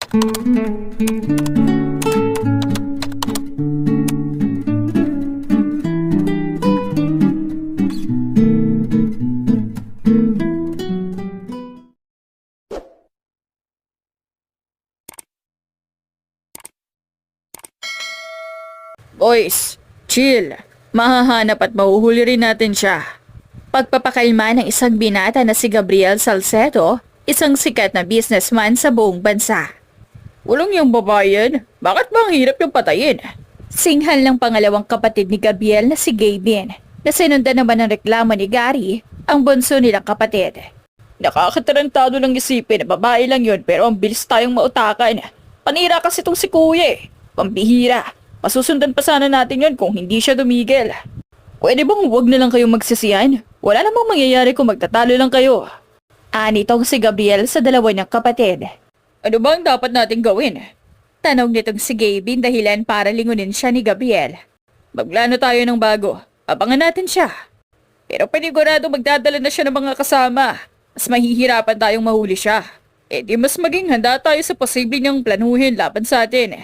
Boys, chill. Mahahanap at mahuhuli rin natin siya. Pagpapakalma ng isang binata na si Gabriel Salcedo, isang sikat na businessman sa buong bansa. Walang yung babae yan. Bakit ba ang hirap yung patayin? Singhal ng pangalawang kapatid ni Gabriel na si Gavin, na sinundan naman ng reklamo ni Gary, ang bunso nilang kapatid. Nakakatarantado lang isipin na babae lang yun pero ang bilis tayong mautakan. Panira kasi itong si Kuya eh. Pambihira. Masusundan pa sana natin yun kung hindi siya dumigil. Pwede bang huwag na lang kayong magsisiyan? Wala namang mangyayari kung magtatalo lang kayo. Anitong si Gabriel sa dalawa niyang kapatid. Ano ba ang dapat nating gawin? Tanong nitong si Gavin dahilan para lingunin siya ni Gabriel. Magplano tayo ng bago. Abangan natin siya. Pero panigurado magdadala na siya ng mga kasama. Mas mahihirapan tayong mahuli siya. Eh di mas maging handa tayo sa posibleng niyang planuhin laban sa atin.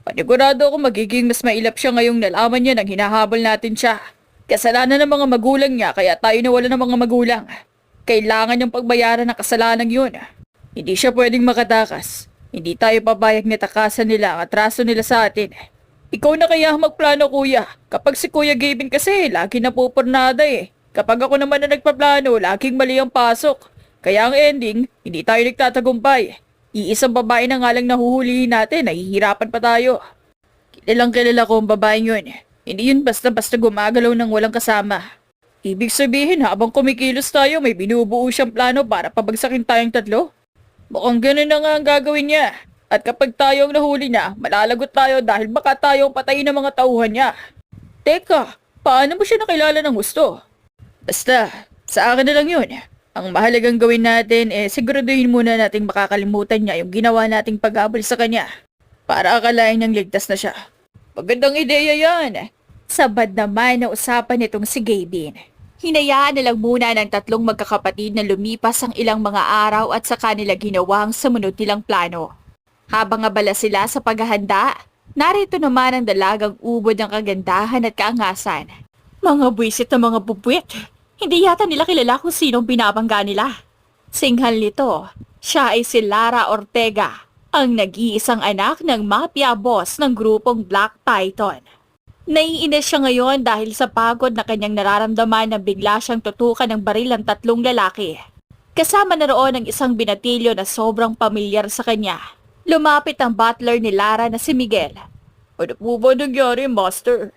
Panigurado ako magiging mas mailap siya ngayong nalaman niya nang hinahabol natin siya. Kasalanan ng mga magulang niya kaya tayo nawala ng mga magulang. Kailangan niyang pagbayaran ng kasalanan yun. Hindi siya pwedeng makatakas. Hindi tayo pabayag na takasan nila ang atraso nila sa atin. Ikaw na kaya magplano kuya. Kapag si Kuya Gavin kasi lagi napupurnada eh. Kapag ako naman na nagpaplano, laging mali ang pasok. Kaya ang ending, hindi tayo nagtatagumpay. Iisang babae na nga lang nahuhulihin natin, nahihirapan pa tayo. Kilalang kilala ko ang babaeng yun. Hindi yun basta-basta gumagalaw ng walang kasama. Ibig sabihin habang kumikilos tayo, may binubuo siyang plano para pabagsakin tayong tatlo. Mukhang ganun na nga ang gagawin niya. At kapag tayo ang nahuli niya, malalagot tayo dahil baka tayo ang patayin ng mga tauhan niya. Teka, paano mo siya nakilala ng gusto? Basta, sa akin na lang yun. Ang mahalagang gawin natin siguraduhin muna nating makakalimutan niya yung ginawa nating pag-abol sa kanya. Para akalain niyang ligtas na siya. Magandang ideya yan. Sabad naman na usapan nitong si Gavin. Hinayaan na lang muna ng tatlong magkakapatid na lumipas ang ilang mga araw at sa kanila ginawa ang sumunod nilang plano. Habang abala sila sa paghahanda, narito naman ang dalagang ubod ng kagandahan at kaangasan. Mga buwisit na mga bubwit. Hindi yata nila kilala kung sinong binabangga nila. Singhal nito, siya ay si Lara Ortega, ang nag-iisang anak ng mafia boss ng grupong Black Python. Naiinis siya ngayon dahil sa pagod na kanyang nararamdaman na bigla siyang tutukan ng baril ng tatlong lalaki. Kasama na roon ang isang binatilyo na sobrang pamilyar sa kanya. Lumapit ang butler ni Lara na si Miguel. Ano po ba nangyari, Master?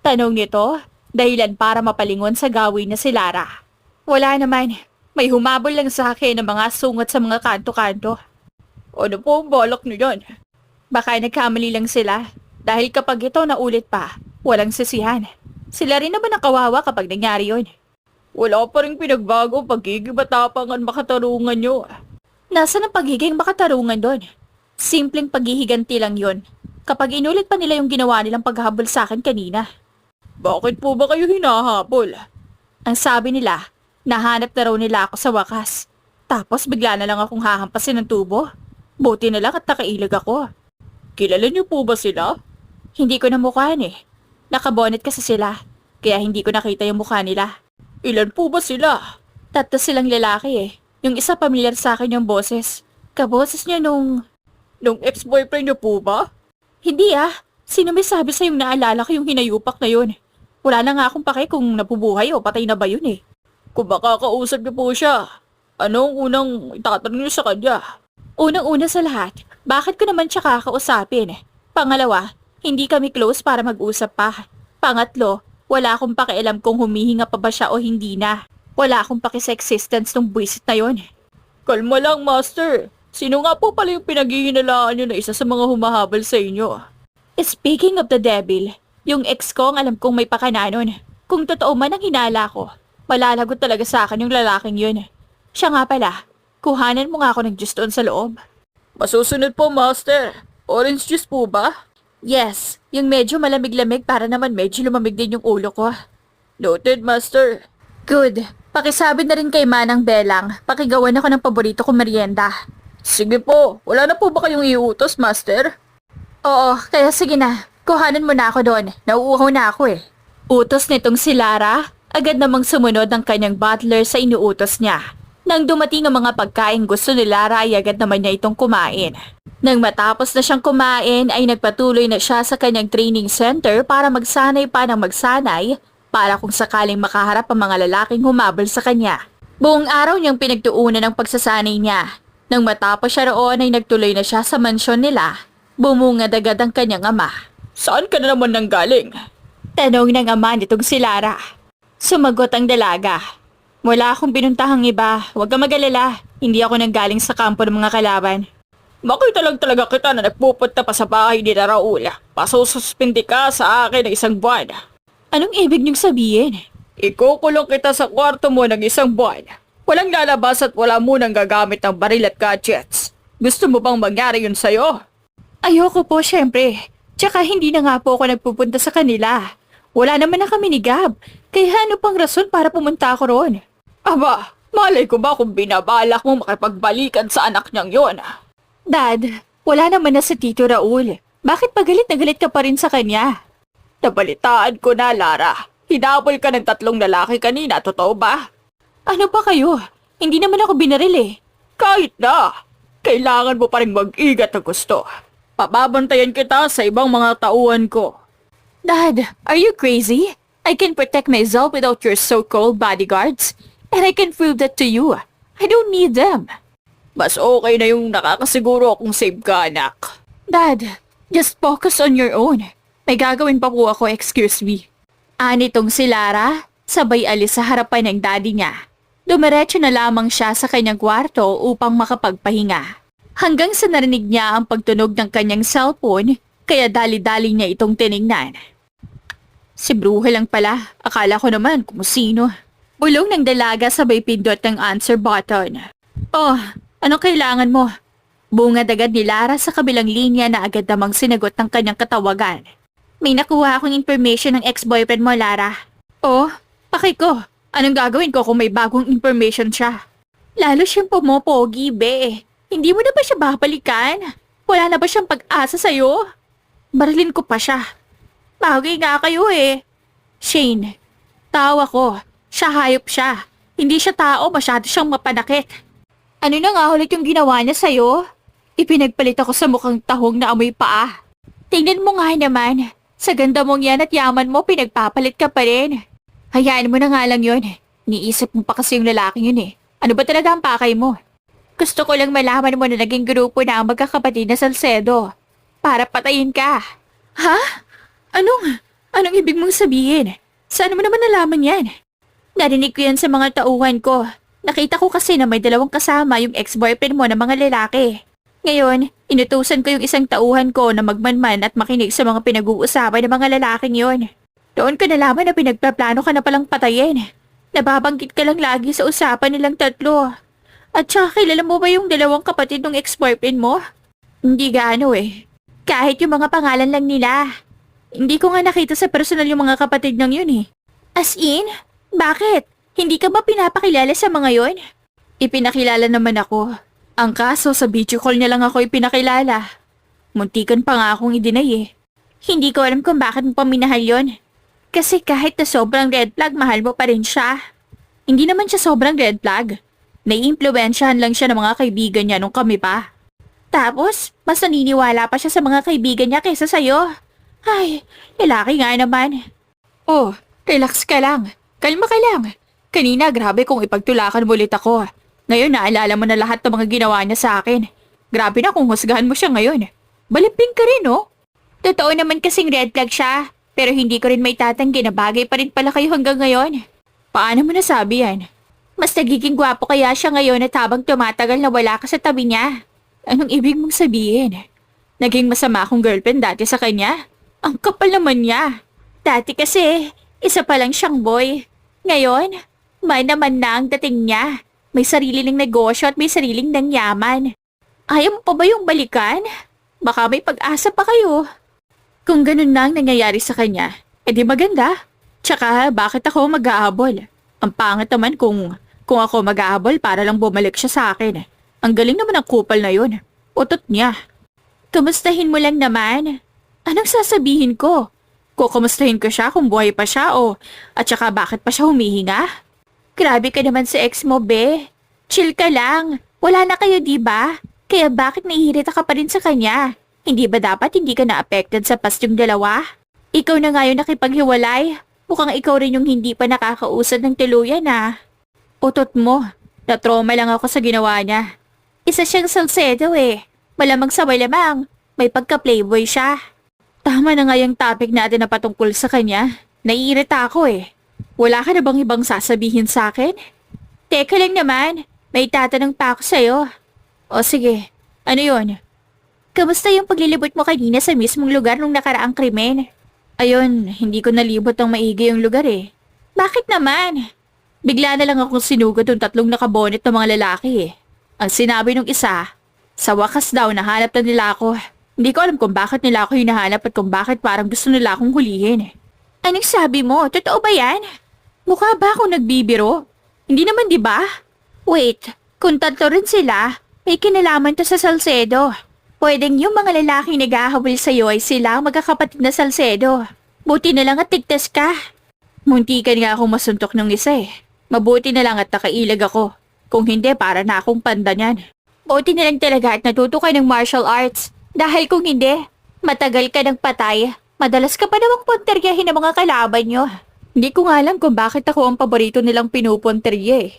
Tanong nito, dahilan para mapalingon sa gawin na si Lara. Wala naman. May humabol lang sa akin ng mga sungot sa mga kanto-kanto. Ano po ang balak niyo yan? Baka nagkamali lang sila. Dahil kapag ito naulit pa, walang sisihan. Sila rin naman ang kawawa kapag nangyari yun. Wala pa rin pinagbago pagiging matapang at makatarungan nyo. Nasaan ang pagiging makatarungan doon? Simpleng paghihiganti lang yun. Kapag inulit pa nila yung ginawa nilang paghabol sa akin kanina. Bakit po ba kayo hinahabol? Ang sabi nila, nahanap na raw nila ako sa wakas. Tapos bigla na lang akong hahampasin ng tubo. Buti na lang at nakailag ako. Kilala niyo po ba sila? Hindi ko na mukhaan eh. Nakabonet kasi sila, kaya hindi ko nakita yung mukha nila. Ilan po ba sila? Tatlo silang lalaki eh. Yung isa pamilyar sa akin yung boses. Kaboses niya nung ex-boyfriend niyo po ba? Hindi ah. Sino may sabi sa'yong naalala ko yung hinayupak na yun? Wala na nga akong pake kung nabubuhay o patay na ba yun eh. Kung makakausap niyo po siya, anong unang itatanong niyo sa kanya? Unang-una sa lahat, bakit ko naman siya kakausapin? Pangalawa, hindi kami close para mag-usap pa. Pangatlo, wala akong pakialam kung humihinga pa ba siya o hindi na. Wala akong paki sa existence ng buwisit na yon. Kalma lang, Master. Sino nga po pala yung pinaghihinalaan niyo na isa sa mga humahabol sa inyo? Speaking of the devil, yung ex ko ang alam kong may pakananon. Kung totoo man ang hinala ko, malalagot talaga sa akin yung lalaking yun. Siya nga pala, kuhanan mo nga ako ng juice doon sa loob. Masusunod po, Master. Orange juice po ba? Yes, yung medyo malamig-lamig para naman medyo lumamig din yung ulo ko. Noted, Master. Good. Pakisabi na rin kay Manang Belang, pakigawan ako ng paborito kong merienda. Sige po, wala na po ba kayong iutos, Master? Oo, kaya sige na. Kuhanan mo na ako doon. Nauuhaw na ako eh. Utos nitong si Lara, agad namang sumunod ang kanyang butler sa inuutos niya. Nang dumating ang mga pagkain gusto ni Lara ay agad naman niya itong kumain. Nang matapos na siyang kumain ay nagpatuloy na siya sa kanyang training center para magsanay pa ng magsanay para kung sakaling makaharap ang mga lalaking humabol sa kanya. Buong araw niyang pinagtuunan ng pagsasanay niya. Nang matapos siya roon ay nagtuloy na siya sa mansyon nila. Bumungad agad ang kanyang ama. Saan ka na naman nanggaling? Tanong ng ama nitong si Lara. Sumagot ang dalaga. Wala akong pinuntahang iba. Huwag ka mag-alala. Hindi ako nanggaling sa kampo ng mga kalaban. Makita lang talaga kita na nagpupunta pa sa bahay ni Raul. Pasususpindi ka sa akin ng 1 buwan. Anong ibig niyong sabihin? Ikukulong kita sa kwarto mo ng 1 buwan. Walang lalabas at wala munang gagamit ng baril at gadgets. Gusto mo bang mangyari yun sa'yo? Ayoko po, syempre. Tsaka hindi na nga po ako nagpupunta sa kanila. Wala naman na kami ni Gab. Kaya ano pang rason para pumunta ako roon? Aba, malay ko ba kung binabalak mong makipagbalikan sa anak niyang yon? Dad, wala naman na si Tito Raul. Bakit pagalit na galit ka pa rin sa kanya? Nabalitaan ko na, Lara. Hinabol ka ng 3 lalaki kanina, totoo ba? Ano pa kayo? Hindi naman ako binaril eh. Kahit na. Kailangan mo pa rin mag-ingat na gusto. Pababantayan kita sa ibang mga tauhan ko. Dad, are you crazy? I can protect myself without your so-called bodyguards. And I can prove that to you. I don't need them. Mas okay na yung nakakasiguro akong safe ka, anak. Dad, just focus on your own. May gagawin pa po ako, excuse me. Anitong si Lara, sabay alis sa harapan ng daddy niya. Dumiretso na lamang siya sa kanyang kwarto upang makapagpahinga. Hanggang sa narinig niya ang pagtunog ng kanyang cellphone, kaya dali-dali niya itong tiningnan. Si Bruhe lang pala, akala ko naman kung sino. Bulong ng dalaga sabay pindot ng answer button. Oh, anong kailangan mo? Bungad agad ni Lara sa kabilang linya na agad namang sinagot ng kanyang katawagan. May nakuha akong information ng ex-boyfriend mo, Lara. Oh, paki ko. Anong gagawin ko kung may bagong information siya? Lalo siyang pumopogi, be. Hindi mo na ba siya babalikan? Wala na ba siyang pag-asa sa'yo? Barilin ko pa siya. Bagay nga kayo eh. Shane, tao ako. Siya hayop siya. Hindi siya tao, masyado siyang mapanakit. Ano na nga ulit yung ginawa niya sa'yo? Ipinagpalit ako sa mukhang tahong na amoy paa. Tingnan mo nga naman. Sa ganda mong yan at yaman mo, pinagpapalit ka pa rin. Hayaan mo na nga lang yun. Niisip mo pa kasi yung lalaking yun eh. Ano ba talaga ang pakay mo? Gusto ko lang malaman mo na naging grupo na ang magkakapatid na Salcedo. Para patayin ka. Ha? Anong ibig mong sabihin? Saan mo naman nalaman yan? Narinig ko yan sa mga tauhan ko. Nakita ko kasi na may 2 kasama yung ex-boyfriend mo na mga lalaki. Ngayon, inutusan ko yung isang tauhan ko na magmanman at makinig sa mga pinag-uusapan ng mga lalaking yon. Doon ko nalaman na pinagpaplano ka na palang patayin. Nababanggit ka lang lagi sa usapan nilang 3. At saka kilala mo ba yung 2 kapatid ng ex-boyfriend mo? Hindi gaano eh. Kahit yung mga pangalan lang nila. Hindi ko nga nakita sa personal yung mga kapatid ng yun eh. As in? Bakit? Hindi ka ba pinapakilala sa mga yon? Ipinakilala naman ako. Ang kaso sa video call niya lang ako ipinakilala. Muntikan pa nga akong i-deny eh. Hindi ko alam kung bakit mo paminahal yon. Kasi kahit na sobrang red flag, mahal mo pa rin siya. Hindi naman siya sobrang red flag. Naiimpluwensyahan lang siya ng mga kaibigan niya nung kami pa. Tapos, mas naniniwala pa siya sa mga kaibigan niya kaysa sa'yo. Ay, lalaki nga naman. Oh, relax ka lang. Kalma ka lang. Kanina, grabe kung ipagtulakan mo ulit ako. Ngayon, naalala mo na lahat ng mga ginawa niya sa akin. Grabe na kung husgahan mo siya ngayon. Balipping ka rin, oh. Totoo naman kasing red flag siya. Pero hindi ko rin may tatanggi na bagay pa rin pala kayo hanggang ngayon. Paano mo nasabi yan? Mas nagiging gwapo kaya siya ngayon at habang tumatagal na wala ka sa tabi niya. Anong ibig mong sabihin? Naging masama akong girlfriend dati sa kanya? Ang kapal naman niya. Dati kasi, isa pa lang siyang boy. Ngayon, may naman na ang dating niya. May sarili ng negosyo at may sariling ng yaman. Ayaw mo pa ba yung balikan? Baka may pag-asa pa kayo. Kung ganun na ang nangyayari sa kanya, edi maganda. Tsaka bakit ako mag-aabol? Ang pangit naman kung ako mag-aabol para lang bumalik siya sa akin. Ang galing naman ng kupal na yun. Utot niya. Kumustahin mo lang naman. Anong sasabihin ko? Kukumustahin ko siya kung buhay pa siya o at saka bakit pa siya humihinga? Grabe ka naman sa ex mo, be. Chill ka lang. Wala na kayo, di ba? Kaya bakit naiirita ka pa rin sa kanya? Hindi ba dapat hindi ka na-affected sa past yung dalawa? Ikaw na nga yung nakipaghiwalay. Mukhang ikaw rin yung hindi pa nakakausad ng tuluyan ah. Utot mo. Na-trauma lang ako sa ginawa niya. Isa siyang Salcedo eh. Malamang sa malamang. May pagka-playboy siya. Tama na nga yung topic natin na patungkol sa kanya. Naiirita ako eh. Wala ka na bang ibang sasabihin sa akin? Teka lang naman. May tatanong pa ako sa'yo. O sige, ano yun? Kamusta yung paglilibot mo kanina sa mismong lugar nung nakaraang krimen? Ayun, hindi ko nalibot ang maigi yung lugar eh. Bakit naman? Bigla na lang akong sinugod yung 3 nakabonet na mga lalaki eh. Ang sinabi nung isa, sa wakas daw nahanap na nila ako. Hindi ko alam kung bakit nila ako hinahanap at kung bakit parang gusto nila akong hulihin. Anong sabi mo? Totoo ba yan? Mukha ba akong nagbibiro? Hindi naman di ba? Wait, kung 3 rin sila, may kinalaman to sa Salcedo. Pwedeng yung mga lalaking nag-ahabol sa'yo ay sila ang magkakapatid na Salcedo. Buti na lang at tigtas ka. Muntikan nga akong masuntok ng isa eh. Mabuti na lang at nakailag ako. Kung hindi, para na akong panda niyan. Buti na lang talaga at natuto ka ng martial arts. Dahil kung hindi, matagal ka ng patay. Madalas ka pa namang punteryahin ng mga kalaban nyo. Hindi ko nga alam kung bakit ako ang paborito nilang pinupunterye eh.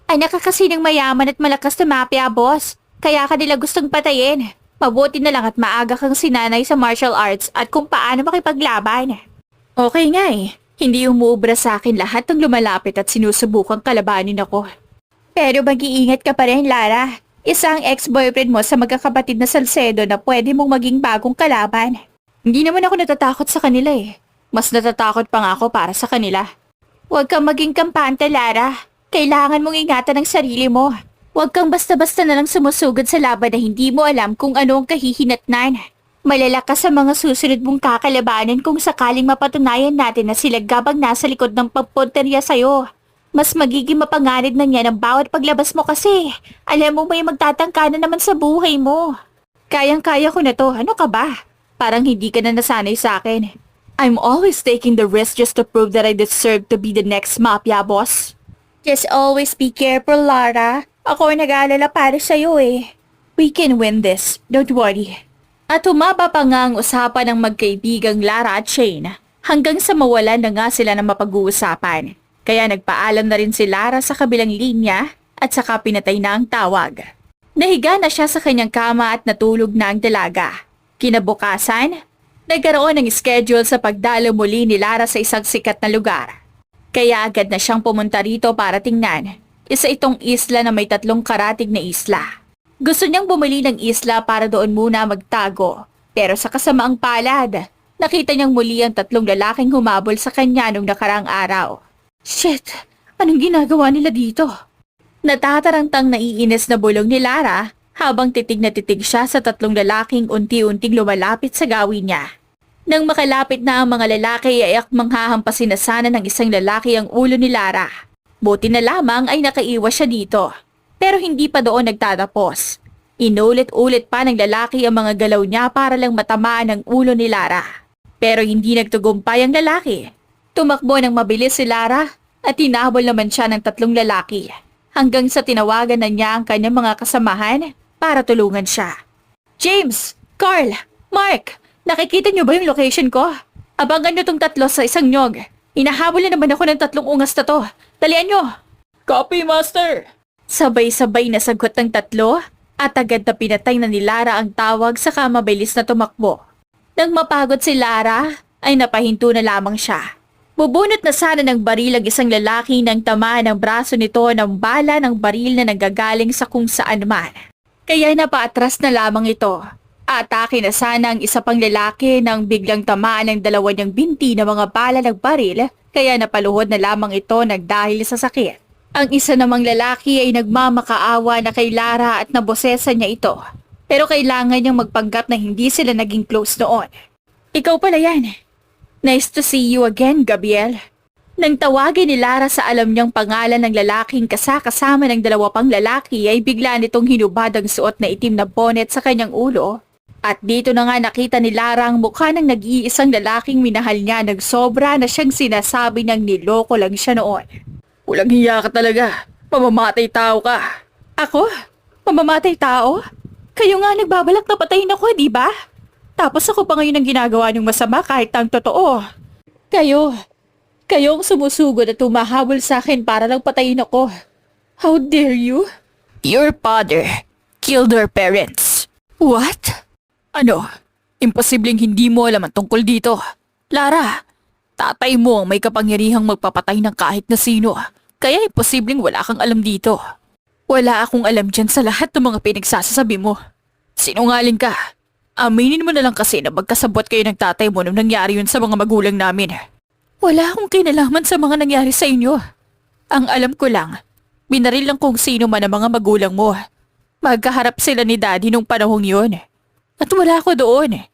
Anak ka kasi ng mayaman at malakas na mafia boss. Kaya ka nila gustong patayin. Mabuti na lang at maaga kang sinanay sa martial arts at kung paano makipaglaban. Okay nga eh. Hindi umuubra sa akin lahat ng lumalapit at sinusubukang kalabanin ako. Pero mag-iingat ka pa rin, Lara. Isang ex-boyfriend mo sa magkakapatid na Salcedo na pwede mong maging bagong kalaban. Hindi naman ako natatakot sa kanila eh. Mas natatakot pa nga ako para sa kanila. Huwag kang maging kampante, Lara. Kailangan mong ingatan ang sarili mo. Huwag kang basta-basta na lang sumusugod sa laban na hindi mo alam kung ano ang kahihinatnan. Malala ka sa mga susunod mong kakalabanan kung sakaling mapatunayan natin na sila gabang nasa likod ng pagpunterya sa'yo. Mas magiging mapanganib na yan ang bawat paglabas mo kasi. Alam mo may magtatangka na naman sa buhay mo. Kayang-kaya ko na to. Ano ka ba? Parang hindi ka na nasanay sa akin. I'm always taking the risk just to prove that I deserve to be the next mafia boss. Just always be careful, Lara. Ako ay nag-aalala para sa'yo eh. We can win this. Don't worry. At humaba pa nga ang usapan ng magkaibigang Lara at Shane hanggang sa mawalan na nga sila ng mapag-uusapan. Kaya nagpaalam na rin si Lara sa kabilang linya at saka pinatay na ang tawag. Nahiga na siya sa kanyang kama at natulog na ang dalaga. Kinabukasan, nagkaroon ng schedule sa pagdalo muli ni Lara sa isang sikat na lugar. Kaya agad na siyang pumunta rito para tingnan. Isa itong isla na may 3 karatig na isla. Gusto niyang bumili ng isla para doon muna magtago. Pero sa kasamaang palad, nakita niyang muli ang 3 lalaking humabol sa kanya nung nakaraang araw. Shit! Anong ginagawa nila dito? Natatarantang naiinis na bulong ni Lara habang titig na titig siya sa 3 lalaking unti-unting lumalapit sa gawin niya. Nang makalapit na ang mga lalaki ay akmang hahampasin na sana ng isang lalaki ang ulo ni Lara. Buti na lamang ay nakaiwas siya dito. Pero hindi pa doon nagtatapos. Inulit-ulit pa ng lalaki ang mga galaw niya para lang matamaan ang ulo ni Lara. Pero hindi nagtagumpay ang lalaki. Tumakbo ng mabilis si Lara at hinabol naman siya ng 3 lalaki. Hanggang sa tinawagan na niya ang kanyang mga kasamahan para tulungan siya. James! Carl! Mark! Nakikita niyo ba yung location ko? Abangan niyo tong 3 sa isang nyog. Inahabol na naman ako ng 3 ungas na to. Dalian niyo! Copy, Master! Sabay-sabay na sagot ng 3 at agad na pinatay na ni Lara ang tawag saka mabilis na tumakbo. Nang mapagod si Lara, ay napahinto na lamang siya. Bubunot na sana ng baril ang isang lalaki nang tamaan ng braso nito ng bala ng baril na nanggagaling sa kung saan man. Kaya napaatras na lamang ito. Atake na sana ang isa pang lalaki nang biglang tamaan ng 2 niyang binti na mga bala ng baril kaya napaluhod na lamang ito nagdahil sa sakit. Ang isa namang lalaki ay nagmamakaawa na kay Lara at nabosesa niya ito. Pero kailangan niyang magpanggap na hindi sila naging close noon. Ikaw pala yan. Nice to see you again, Gabriel. Nang tawagin ni Lara sa alam niyang pangalan ng lalaking kasama ng dalawa pang lalaki ay bigla nitong hinubad ang suot na itim na bonnet sa kanyang ulo. At dito na nga nakita ni Lara ang mukha ng nag-iisang lalaking minahal niya ng sobra na siyang sinasabi niyang niloko lang siya noon. Walang hiya ka talaga. Mamamatay tao ka. Ako? Mamamatay tao? Kayo nga nagbabalak na patayin ako, di ba? Tapos ako pa ngayon ang ginagawa niyong masama kahit ang totoo. Kayo ang sumusugod at tumahabol sa akin para lang patayin ako. How dare you? Your father killed our parents. What? Ano? Imposibleng hindi mo alam ang tungkol dito. Lara, tatay mo ang may kapangyarihang magpapatay ng kahit na sino. Kaya imposibleng wala kang alam dito. Wala akong alam dyan sa lahat ng mga pinagsasasabi mo. Sinungaling ka. Aminin mo na lang kasi na magkasabot kayo ng tatay mo nung nangyari yun sa mga magulang namin. Wala akong kinalaman sa mga nangyari sa inyo. Ang alam ko lang, binaril lang kung sino man ang mga magulang mo. Magkaharap sila ni Daddy nung panahong yun. At wala ako doon.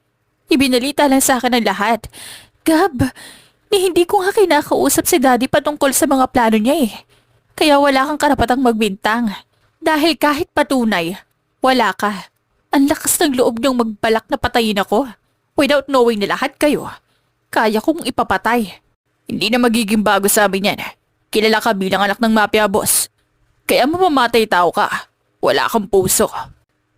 Ibinalita lang sa akin ang lahat. Gab, hindi ko nga kinakausap si Daddy patungkol sa mga plano niya eh. Kaya wala kang karapatang magbintang. Dahil kahit patunay, wala ka. Ang lakas ng loob niyong magbalak na patayin ako. Without knowing na lahat kayo, kaya kong ipapatay. Hindi na magiging bago sa amin yan. Kilala ka bilang anak ng mafia boss. Kaya mamamatay tao ka. Wala kang puso.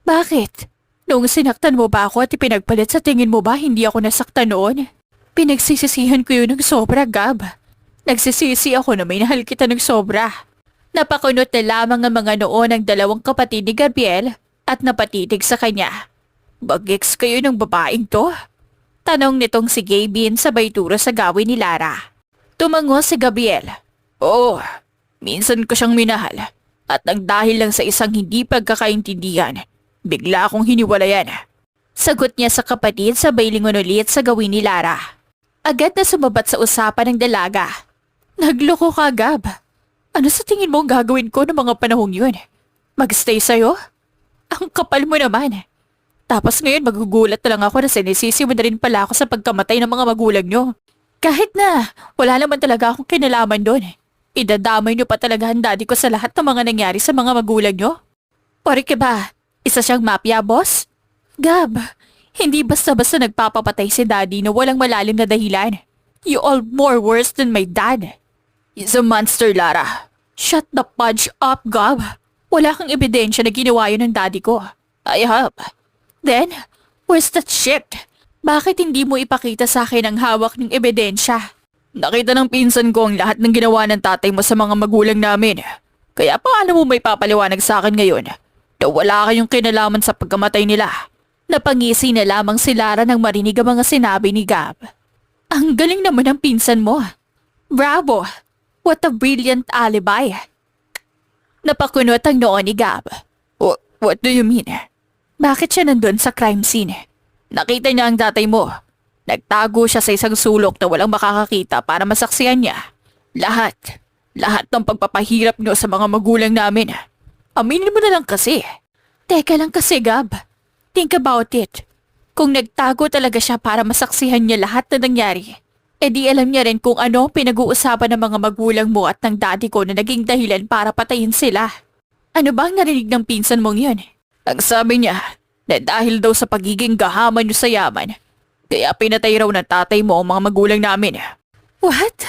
Bakit? Noong sinaktan mo ba ako at ipinagpalit sa tingin mo ba hindi ako nasaktan noon? Pinagsisisihan ko yun ng sobra, Gab. Nagsisisi ako na minahal kita ng sobra. Napakunot na lamang ang mga noo ng dalawang kapatid ni Gabriel at napatitig sa kanya. Bagets kayo ng babaeng to? Tanong nitong si Gabin sabay turo sa gawin ni Lara. Tumango si Gabriel. Oo, minsan ko siyang minahal. At nang dahil lang sa isang hindi pagkakaintindihan, bigla akong hiniwalayan. Sagot niya sa kapatid sabay lingon ulit sa gawin ni Lara. Agad na sumabat sa usapan ng dalaga. Nagloko ka, Gab. Ano sa tingin mo ang gagawin ko ng mga panahong yun? Magstay sa'yo? Ang kapal mo naman. Tapos ngayon magugulat na lang ako na sinisisi mo na rin pala ako sa pagkamatay ng mga magulang nyo. Kahit na wala naman talaga akong kinalaman doon. Idadamay nyo pa talaga ang daddy ko sa lahat ng mga nangyari sa mga magulang nyo. Pari ka ba? Isa siyang mafia boss? Gab, hindi basta-basta nagpapapatay si daddy na walang malalim na dahilan. You all more worse than my dad. He's a monster, Lara. Shut the fudge up, Gab. Wala kang ebidensya na ginawa yun ng daddy ko. I have. Then, where's that shit? Bakit hindi mo ipakita sa akin ang hawak ng ebidensya? Nakita ng pinsan ko ang lahat ng ginawa ng tatay mo sa mga magulang namin. Kaya paano mo may papaliwanag sa akin ngayon na wala kayong kinalaman sa pagkamatay nila? Napangisi na lamang si Lara nang marinig ang mga sinabi ni Gab. Ang galing naman ng pinsan mo. Bravo! What a brilliant alibi. Napakunot ang noo ni Gab. What do you mean? Bakit siya nandun sa crime scene? Nakita niya ang tatay mo. Nagtago siya sa isang sulok na walang makakakita para masaksihan niya. Lahat ng pagpapahirap niyo sa mga magulang namin. Aminin mo na lang kasi. Teka lang kasi, Gab. Think about it. Kung nagtago talaga siya para masaksihan niya lahat na nangyari, edi alam niya rin kung ano pinag-uusapan ng mga magulang mo at ng daddy ko na naging dahilan para patayin sila. Ano ba ang narinig ng pinsan mong yun? Ang sabi niya na dahil daw sa pagiging gahaman niyo sa yaman, kaya pinatay raw ng tatay mo ang mga magulang namin. What?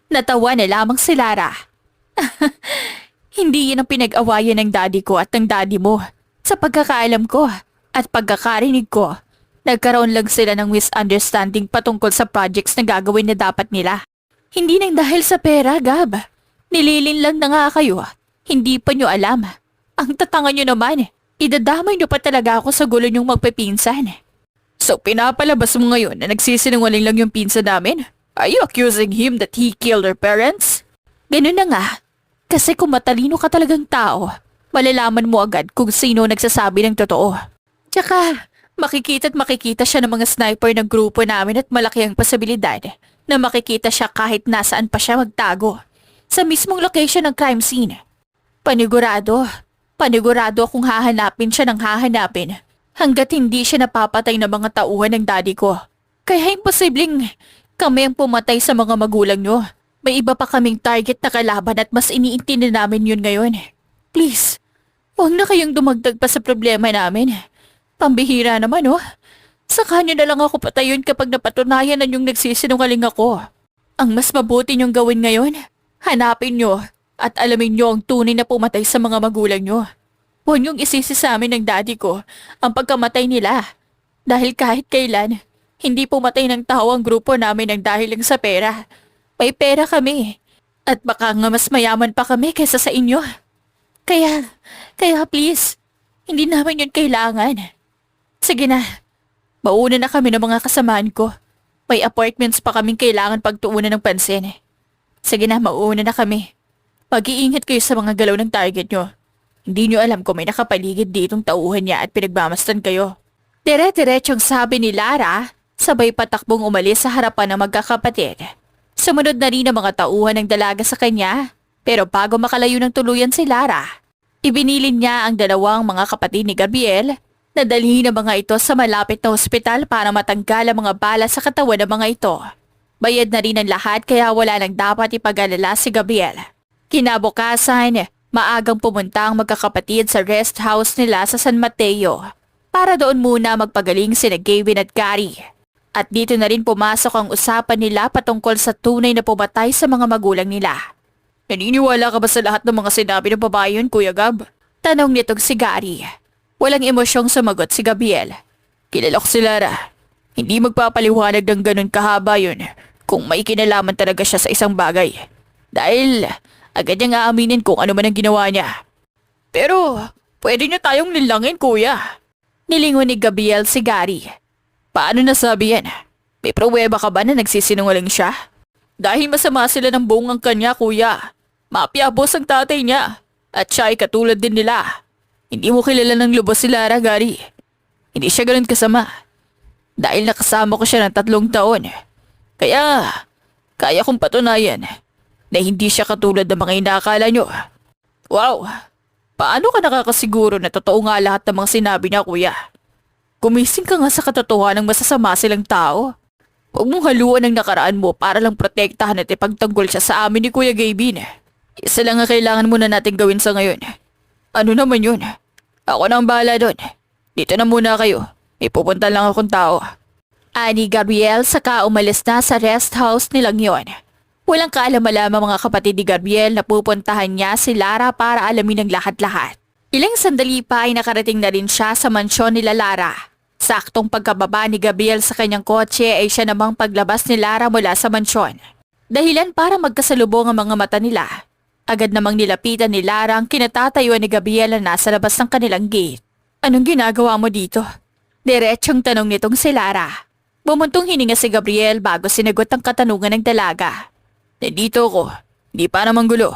Natawa na lamang si Lara. Hindi yun ang pinag-awayan ng daddy ko at ng daddy mo. Sa pagkakaalam ko at pagkakarinig ko, nagkaroon lang sila ng misunderstanding patungkol sa projects na gagawin na dapat nila. Hindi nang dahil sa pera, Gab. Nililin lang na nga kayo. Hindi pa nyo alam. Ang tatanga nyo naman. Idadamay nyo pa talaga ako sa gulo nyong magpipinsan. So pinapalabas mo ngayon na nagsisinungaling lang yung pinsan namin? Are you accusing him that he killed our parents? Ganun na nga. Kasi kung matalino ka talagang tao, malalaman mo agad kung sino nagsasabi ng totoo. Tsaka, makikita siya ng mga sniper ng grupo namin at malaki ang posibilidad na makikita siya kahit nasaan pa siya magtago. Sa mismong location ng crime scene. Panigurado akong hahanapin siya ng hahanapin hanggat hindi siya napapatay ng mga tauhan ng daddy ko. Kaya imposibleng kami ang pumatay sa mga magulang nyo. May iba pa kaming target na kalaban at mas iniintindi namin yun ngayon. Please, huwag na kayong dumagdag pa sa problema namin. Pambihira naman oh. Saka nyo na lang ako patayon kapag napatunayan na yung nagsisinungaling ako. Ang mas mabuti nyong gawin ngayon, hanapin nyo at alamin nyo ang tunay na pumatay sa mga magulang nyo. Huwag nyong isisi sa amin ng daddy ko ang pagkamatay nila. Dahil kahit kailan, hindi pumatay ng tao ang grupo namin ng dahil lang sa pera. May pera kami. At baka nga mas mayaman pa kami kaysa sa inyo. Kaya please, hindi namin yun kailangan. Sige na, mauna na kami ng mga kasamaan ko. May appointments pa kaming kailangan pagtuunan ng pansin. Sige na, mauna na kami. Mag-iingat kayo sa mga galaw ng target nyo. Hindi nyo alam kung may nakapaligid ditong tauhan niya at pinagmamastan kayo. Dire-diretsong sabi ni Lara, sabay patakbong umalis sa harapan ng magkakapatid. Sumunod na rin ang mga tauhan ng dalaga sa kanya, pero bago makalayo ng tuluyan si Lara, ibinilin niya ang dalawang mga kapatid ni Gabriel na dalhin ang mga ito sa malapit na ospital para matanggal ang mga bala sa katawan ng mga ito. Bayad na rin ang lahat kaya wala nang dapat ipag-alala si Gabriel. Kinabukasan, maagang pumunta ang magkakapatid sa rest house nila sa San Mateo para doon muna magpagaling sina Gavin at Gary. At dito na rin pumasok ang usapan nila patungkol sa tunay na pumatay sa mga magulang nila. Naniniwala ka ba sa lahat ng mga sinabi ng babae yun, Kuya Gab? Tanong nitong si Gary. Walang emosyong sumagot si Gabriel. Kilala ko si Lara. Hindi magpapaliwanag ng ganun kahaba yun kung may kinalaman talaga siya sa isang bagay. Dahil agad niyang aaminin kung ano man ang ginawa niya. Pero pwede niyo tayong nilangin, Kuya. Nilingon ni Gabriel si Gary. Paano nasabi yan? May pruweba ka ba na nagsisinungaling siya? Dahil masama sila ng buong ang kanya, Kuya. Mafia boss ang tatay niya. At siya ay katulad din nila. Hindi mo kilala ng lubos si Lara, Gary. Hindi siya ganun kasama. Dahil nakasama ko siya ng 3 taon. Kaya, kaya kong patunayan na hindi siya katulad ng mga inaakala nyo. Wow! Paano ka nakakasiguro na totoo nga lahat ng mga sinabi niya, Kuya? Gumising ka nga sa katotohanan ng masasama silang tao. Huwag mong haluan ang nakaraan mo para lang protektahan at ipagtanggol siya sa amin ni Kuya Gavin. Isa lang ang kailangan muna natin gawin sa ngayon. Ano naman yun? Ako na ang bahala doon. Dito na muna kayo. May pupunta lang akong tao. Ani Gabriel saka umalis na sa rest house nilang yon. Walang kaalam-alam mga kapatid ni Gabriel na pupuntahan niya si Lara para alamin ang lahat-lahat. Ilang sandali pa ay nakarating na rin siya sa mansyon nila Lara. Saktong pagkababa ni Gabriel sa kanyang kotse ay siya namang paglabas ni Lara mula sa mansyon. Dahilan para magkasalubong ang mga mata nila. Agad namang nilapitan ni Lara ang kinatatayuan ni Gabriel na nasa labas ng kanilang gate. Anong ginagawa mo dito? Diretsong tanong nitong si Lara. Bumuntong hininga si Gabriel bago sinagot ang katanungan ng dalaga. Nandito ako. Hindi para manggulo.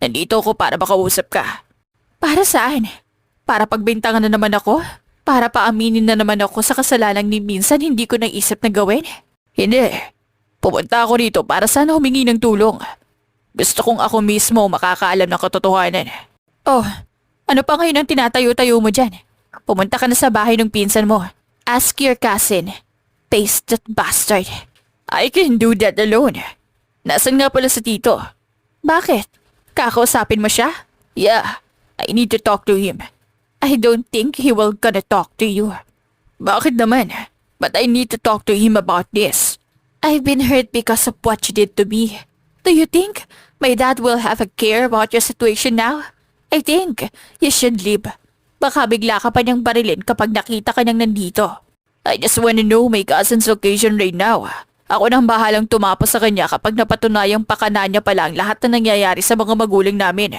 Nandito ako para makausap ka. Para saan? Para pagbintangan na naman ako? Para paaminin na naman ako sa kasalanan ni minsan hindi ko naisip na gawin? Hindi. Pumunta ako dito para sana humingi ng tulong. Gusto kong ako mismo makakaalam ng katotohanan. Oh, ano pa ngayon ang tinatayo-tayo mo dyan? Pumunta ka na sa bahay ng pinsan mo. Ask your cousin. Face that bastard. I can do that alone. Nasaan nga pala sa tito? Bakit? Kakausapin mo siya? Yeah, I need to talk to him. I don't think he will gonna talk to you. Bakit naman? But I need to talk to him about this. I've been hurt because of what you did to me. Do you think my dad will have a care about your situation now? I think you should leave. Baka bigla ka pa niyang barilin kapag nakita ka niyang nandito. I just wanna know my cousin's location right now. Ako nang bahalang tumapos sa kanya kapag napatunayang pakana niya pala ang lahat na nangyayari sa mga magulang namin.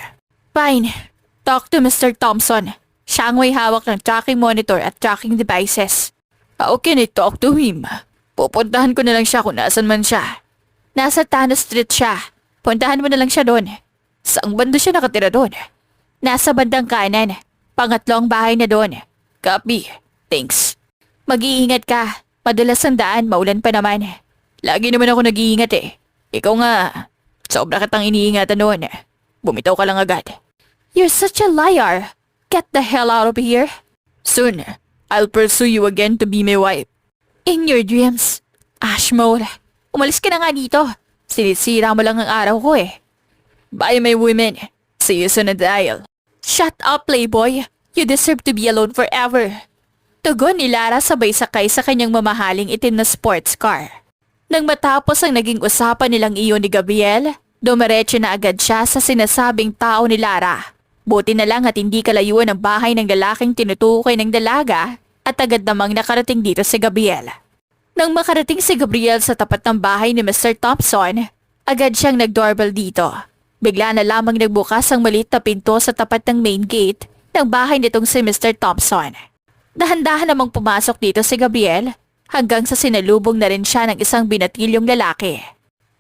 Fine. Talk to Mr. Thompson. Siya ang may hawak ng tracking monitor at tracking devices. How can I talk to him? Pupuntahan ko na lang siya kung nasan man siya. Nasa Tano Street siya. Puntahan mo na lang siya doon. Saang banda siya nakatira doon? Nasa bandang kanan. Pangatlong bahay na doon. Copy. Thanks. Mag-iingat ka. Madalas ang daan, maulan pa naman. Lagi naman ako nag-iingat eh. Ikaw nga, sobra kitang iniingatan doon. Bumitaw ka lang agad. You're such a liar. Get the hell out of here. Soon, I'll pursue you again to be my wife. In your dreams. Ashmole, umalis ka na nga dito. Sinisira mo lang ang araw ko eh. Bye my women. See you soon na dial. Shut up, playboy. You deserve to be alone forever. Tugon ni Lara sabay sakay sa kanyang mamahaling itim na sports car. Nang matapos ang naging usapan nilang iyon ni Gabriel, dumiretso na agad siya sa sinasabing tao ni Lara. Buti na lang at hindi kalayuan ang bahay ng lalaking tinutukoy ng dalaga at agad namang nakarating dito si Gabriel. Nang makarating si Gabriel sa tapat ng bahay ni Mr. Thompson, agad siyang nag-doorbell dito. Bigla na lamang nagbukas ang maliit na pinto sa tapat ng main gate ng bahay nitong si Mr. Thompson. Dahan-dahan namang pumasok dito si Gabriel hanggang sa sinalubong na rin siya ng isang binatilyong lalaki.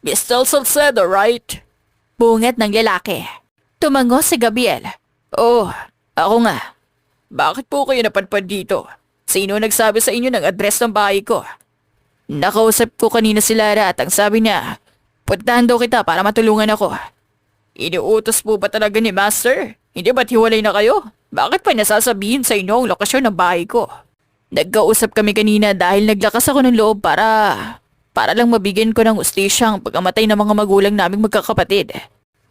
Mr. Salcedo, right? Bungat ng lalaki. Tumango si Gabriel. Oh, ako nga. Bakit po kayo napadpad dito? Sino nagsabi sa inyo ng address ng bahay ko? Nakausap ko kanina si Lara at ang sabi niya, puntahan daw kita para matulungan ako. Inuutos po ba talaga ni Master? Hindi ba't hiwalay na kayo? Bakit pa nasasabihin sa inyo ang lokasyon ng bahay ko? Nagkausap kami kanina dahil naglakas ako ng loob para lang mabigyan ko ng ustisya ang pagkamatay ng mga magulang naming magkakapatid.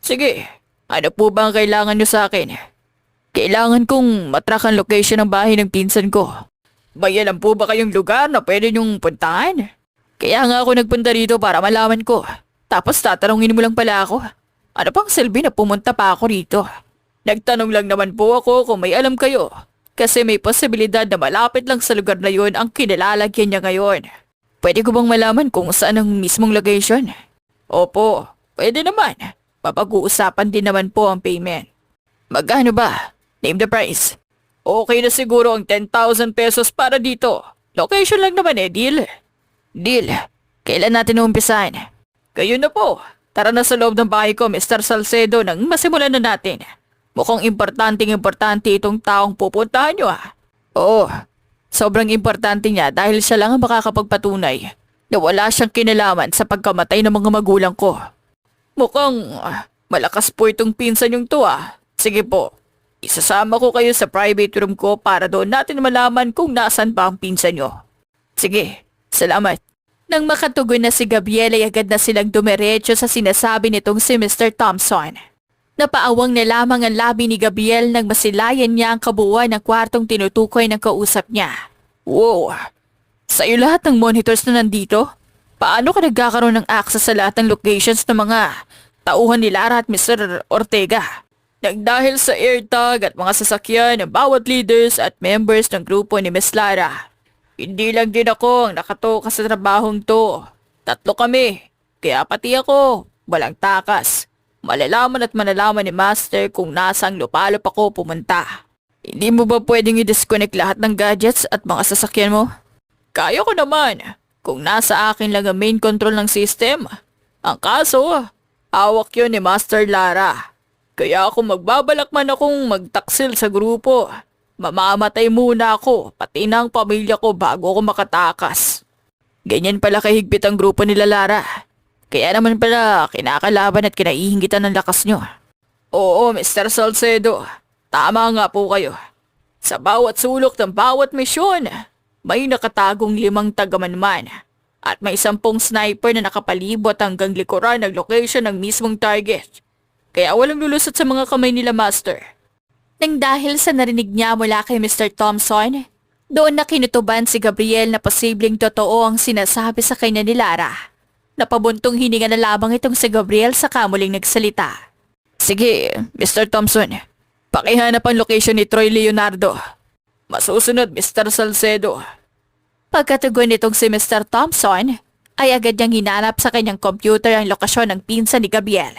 Sige, ano po ba ang kailangan nyo sa akin? Kailangan kong matrack ang location ng bahay ng pinsan ko. May alam po ba kayong lugar na pwede nyong puntahan? Kaya nga ako nagpunta dito para malaman ko. Tapos tatanungin mo lang pala ako. Ano pang silbi na pumunta pa ako rito? Nagtanong lang naman po ako kung may alam kayo. Kasi may posibilidad na malapit lang sa lugar na yun ang kinalalagyan niya ngayon. Pwede ko bang malaman kung saan ang mismong location? Opo, pwede naman. Papag-uusapan din naman po ang payment. Magkano ba? Name the price. Okay na siguro ang 10,000 pesos para dito. Location lang naman eh, deal? Deal. Kailan natin umpisahan? Kayo na po. Tara na sa loob ng bahay ko, Mr. Salcedo, nang masimulan na natin. Mukhang importante itong taong pupuntahan nyo ah. Oo, sobrang importante niya dahil siya lang ang makakapagpatunay na wala siyang kinalaman sa pagkamatay ng mga magulang ko. Mukhang malakas po itong pinsan yung to ah. Sige po, isasama ko kayo sa private room ko para doon natin malaman kung nasan ba ang pinsan nyo. Sige, salamat. Nang makatugon na si Gabriel ay agad na silang dumiretso sa sinasabi nitong si Mr. Thompson. Napaawang na lamang ang labi ni Gabriel nang masilayan niya ang kabuuan ng kwartong tinutukoy ng kausap niya. Wow! Sa'yo lahat ng monitors na nandito? Paano ka nagkakaroon ng access sa lahat ng locations ng mga tauhan ni Lara at Mr. Ortega? Nagdahil sa AirTag at mga sasakyan ng bawat leaders at members ng grupo ni Miss Lara. Hindi lang din ako ang nakatoka sa trabahong to. 3 kami, kaya pati ako, walang takas. Malalaman at manalaman ni Master kung nasang lupalop ako pumunta. Hindi mo ba pwedeng i-disconnect lahat ng gadgets at mga sasakyan mo? Kaya ko naman, kung nasa akin lang ang main control ng system. Ang kaso, hawak yun ni Master Lara. Kaya kung magbabalak man akong magtaksil sa grupo, mamamatay muna ako, pati na ang pamilya ko bago ako makatakas. Ganyan pala kahigpit ang grupo nila Lara. Kaya naman pala kinakalaban at kinaihingitan ng lakas nyo. Oo, Mr. Salcedo. Tama nga po kayo. Sa bawat sulok ng bawat misyon, may nakatagong 5 tagamanman. At may 10 sniper na nakapalibot hanggang likuran ng location ng mismong target. Kaya walang lulusot sa mga kamay nila, Master. Nang dahil sa narinig niya mula kay Mr. Thompson, doon na kinutuban si Gabriel na posibleng totoo ang sinasabi sa kanya ni Lara. Napabuntong hininga na lamang itong si Gabriel sa kamuling nagsalita. Sige, Mr. Thompson. Pakihanap ang location ni Troy Leonardo. Masusunod, Mr. Salcedo. Pagkatugon nitong si Mr. Thompson, ay agad niyang hinanap sa kanyang computer ang lokasyon ng pinsan ni Gabriel.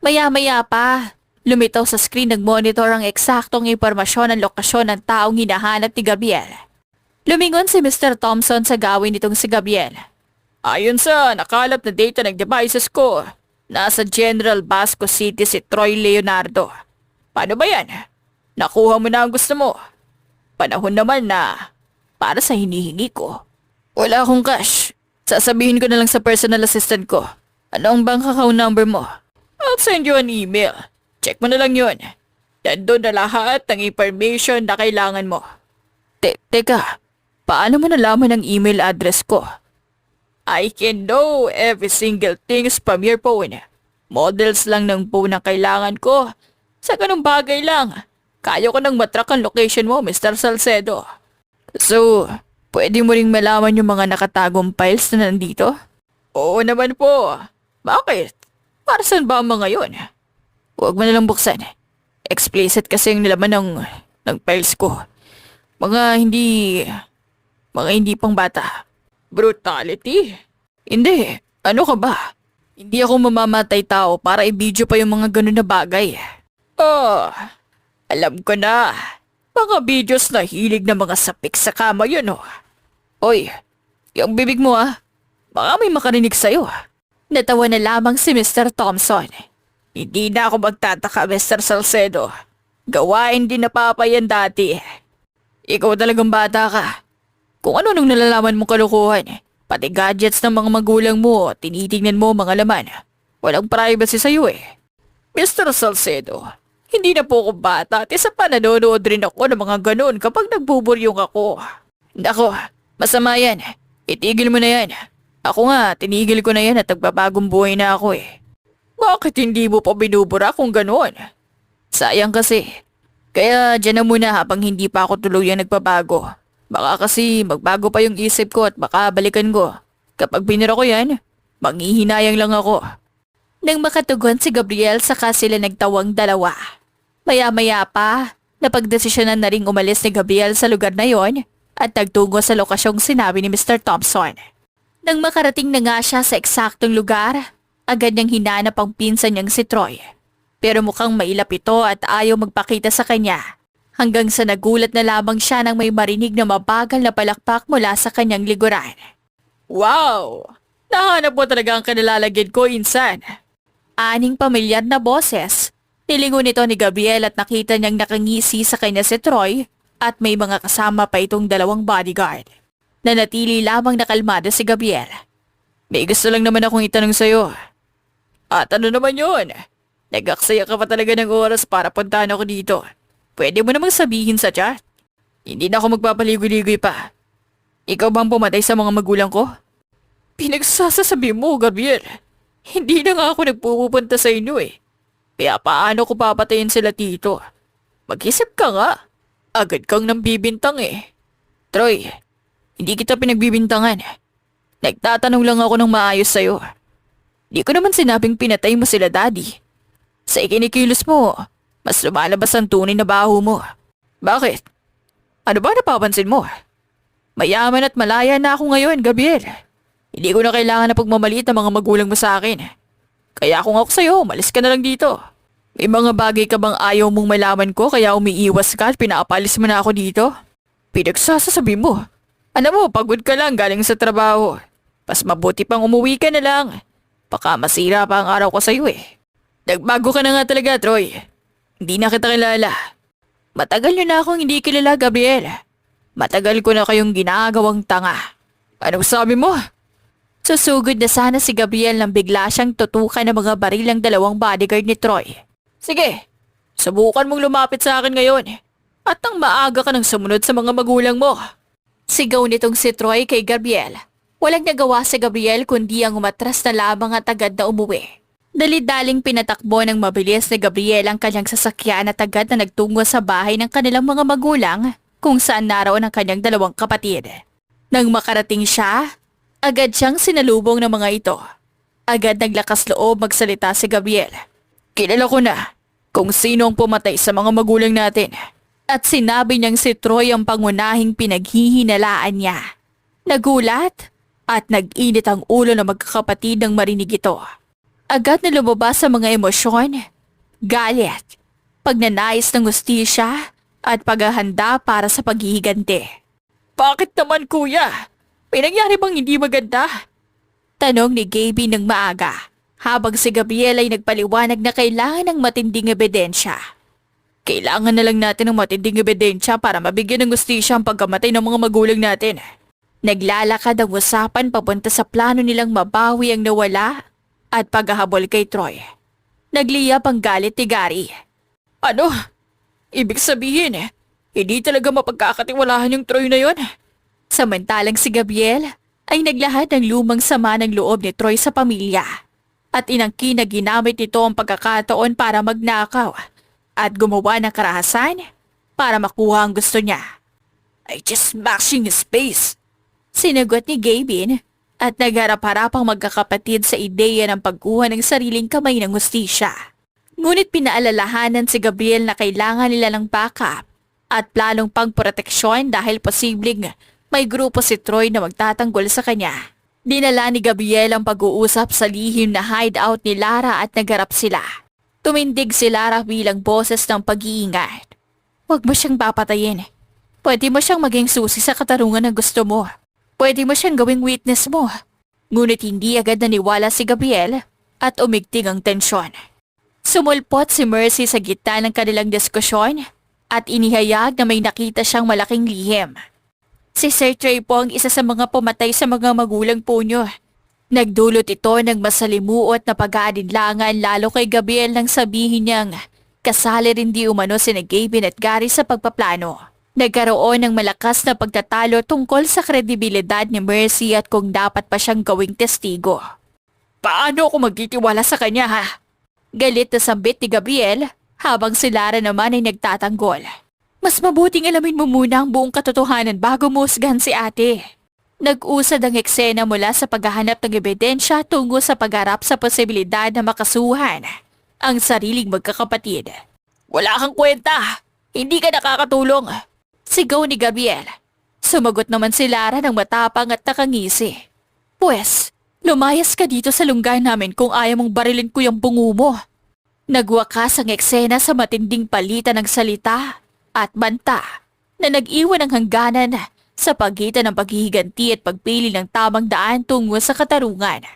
Maya-maya pa, lumitaw sa screen ng monitor ang eksaktong impormasyon ng lokasyon ng taong hinahanap ni Gabriel. Lumingon si Mr. Thompson sa gawin nitong si Gabriel. Ayon sa nakalap na data ng devices ko, nasa General Basco City si Troy Leonardo. Paano ba yan? Nakuha mo na ang gusto mo. Panahon naman na para sa hinihingi ko. Wala akong cash. Sasabihin ko na lang sa personal assistant ko. Ano ang bank account number mo? I'll send you an email. Check mo na lang yun. Nandun na lahat ng information na kailangan mo. Teka, paano mo nalaman ang email address ko? I can know every single things from your phone. Models lang ng phone ang kailangan ko. Sa ganung bagay lang, kaya ko nang matrack ang location mo, Mr. Salcedo. So, pwede mo ring malaman yung mga nakatagong files na nandito? Oo naman po. Bakit? Para saan ba ang mga yun? Huwag mo nalang buksan. Explicit kasi yung nilaman ng files ko. Mga hindi pang bata. Brutality? Hindi. Ano ka ba? Hindi ako mamamatay tao para i-video pa yung mga ganun na bagay. Oh, alam ko na. Mga videos na hilig na mga sapik sa kama yun oh. Oy, yung bibig mo ah. Baka may makarinig sa'yo. Natawa na lamang si Mr. Thompson. Hindi na ako magtataka, Mr. Salcedo. Gawain din na papa yan dati. Ikaw talagang bata ka. Kung ano nung nalalaman mong kalukuhan, pati gadgets ng mga magulang mo, tinitingnan mo mga laman. Walang privacy sa'yo eh. Mr. Salcedo, hindi na po ako bata at isa pa nanonood rin ako ng mga ganun kapag nagbuburyong ako. Nako, masama yan. Itigil mo na yan. Ako nga, tinigil ko na yan at nagbabagong buhay na ako eh. Bakit hindi mo pa binubura kung gano'n? Sayang kasi. Kaya dyan na muna habang hindi pa ako tuluyang nagbabago. Baka kasi magbago pa yung isip ko at baka balikan ko. Kapag binira ko yan, manghihinayang lang ako. Nang makatugon si Gabriel saka sila nagtawang dalawa. Maya-maya pa, napagdesisyonan na ring umalis ni Gabriel sa lugar na yon at nagtungo sa lokasyong sinabi ni Mr. Thompson. Nang makarating na nga siya sa eksaktong lugar, agad niyang hinanap ang pinsan niyang si Troy. Pero mukhang mailap ito at ayaw magpakita sa kanya. Hanggang sa nagulat na lamang siya nang may marinig na mabagal na palakpak mula sa kanyang likuran. Wow! Nahanap mo talaga ang kanilalagyan ko, insan. Aning pamilyar na boses. Nilingon ito ni Gabriel at nakita niyang nakangisi sa kanya si Troy at may mga kasama pa itong dalawang bodyguard. Nanatili lamang nakalmado si Gabriel. May gusto lang naman akong itanong sa'yo. At ano naman yun? Nag-aksaya ka pa talaga ng oras para puntahan ako dito. Pwede mo namang sabihin sa chat. Hindi na ako magpapaligoy-ligoy pa. Ikaw bang pumatay sa mga magulang ko? Pinagsasasabi mo, Gabriel. Hindi na nga ako nagpupunta sa inyo eh. Kaya paano ko papatayin sila tito? Mag-isip ka nga. Agad kang nambibintang eh. Troy, hindi kita pinagbibintangan. Nagtatanong lang ako ng maayos sa'yo. Di ko naman sinabing pinatay mo sila, Daddy. Sa ikinikilos mo, mas lumalabas ang tunay na baho mo. Bakit? Ano ba napapansin mo? Mayaman at malaya na ako ngayon, Gabriel. Hindi ko na kailangan na pagmamalit ang mga magulang mo sa akin. Kaya kung ako sa'yo, malis ka na lang dito. May mga bagay ka bang ayaw mong malaman ko kaya umiiwas ka at pinaapalis mo na ako dito? Pinagsasasabi mo. Alam mo, pagod ka lang galing sa trabaho. Mas mabuti pang umuwi ka na lang. Baka masira pa ang araw ko sa'yo eh. Nagbago ka na nga talaga, Troy. Hindi na kita kilala. Matagal nyo na akong hindi kilala, Gabriel. Matagal ko na kayong ginagawang tanga. Anong sabi mo? Susugod na sana si Gabriel nang bigla siyang tutukan ng mga baril ng dalawang bodyguard ni Troy. Sige, subukan mong lumapit sa akin ngayon. At nang maaga ka nang sumunod sa mga magulang mo. Sigaw nitong si Troy kay Gabriel. Walang nagawa si Gabriel kundi ang umatras na lamang at agad na umuwi. Dali-daling pinatakbo ng mabilis ni Gabriel ang kanyang sasakyan at agad na nagtungo sa bahay ng kanilang mga magulang kung saan naroon ang kanyang dalawang kapatid. Nang makarating siya, agad siyang sinalubong ng mga ito. Agad naglakas loob magsalita si Gabriel. Kilala ko na kung sino ang pumatay sa mga magulang natin. At sinabi niyang si Troy ang pangunahing pinaghihinalaan niya. Nagulat at nag-init ang ulo ng magkakapatid nang marinig ito. Agad na lumabas sa mga emosyon, galit, pagnanais ng hustisya at paghahanda para sa paghihiganti. Bakit naman kuya? May nangyari bang hindi maganda? Tanong ni Gaby ng maaga habang si Gabriel ay nagpaliwanag na kailangan ng matinding ebidensya. Kailangan na lang natin ng matinding ebidensya para mabigyan ng hustisya ang pagkamatay ng mga magulang natin. Naglalakad ang usapan papunta sa plano nilang mabawi ang nawala at paghahabol kay Troy. Nagliyap ang galit ni Gary. Ano? Ibig sabihin, hindi talaga mapagkakatiwalahan yung Troy na yon? Samantalang si Gabriel ay naglahad ng lumang sama ng loob ni Troy sa pamilya at inangkin na ginamit nito ang pagkakataon para magnakaw at gumawa ng karahasan para makuha ang gusto niya. "I just smashing his face," sinagot ni Gavin at nagharap-harapang magkakapatid sa ideya ng pagkuha ng sariling kamay ng hustisya. Ngunit pinaalalahanan si Gabriel na kailangan nila ng backup at planong pagproteksyon dahil posibleng may grupo si Troy na magtatanggol sa kanya. Dinala ni Gabriel ang pag-uusap sa lihim na hideout ni Lara at nagharap sila. Tumindig si Lara bilang boses ng pag-iingat. "Huwag mo siyang papatayin. Pwede mo siyang maging susi sa katarungan na gusto mo. Pwede mo siyang gawing witness mo." Ngunit hindi agad naniwala si Gabriel at umigting ang tensyon. Sumulpot si Mercy sa gitna ng kanilang diskusyon at inihayag na may nakita siyang malaking lihim. "Si Sir Trey po ang isa sa mga pumatay sa mga magulang po niyo." Nagdulot ito ng masalimuot na pag-aalinlangan lalo kay Gabriel nang sabihin niyang kasali rin di umano sina Gavin at Gary sa pagpaplano. Nagkaroon ng malakas na pagtatalo tungkol sa kredibilidad ni Mercy at kung dapat pa siyang gawing testigo. "Paano ako magtitiwala sa kanya ha?" Galit na sambit ni Gabriel habang si Lara naman ay nagtatanggol. "Mas mabuting alamin mo muna ang buong katotohanan bago mo husgahan si ate." Nag-usad ang eksena mula sa paghahanap ng ebidensya tungo sa pagharap sa posibilidad na makasuhan ang sariling magkakapatid. "Wala kang kwenta! Hindi ka nakakatulong!" sigaw ni Gabriel. Sumagot naman si Lara ng matapang at nakangisi. "Pwes, lumayas ka dito sa lungga namin kung ayaw mong barilin ko yung bungo mo." Nagwakas ang eksena sa matinding palitan ng salita at banta na nag-iwan ng hangganan sa pagitan ng paghihiganti at pagpili ng tamang daan tungo sa katarungan.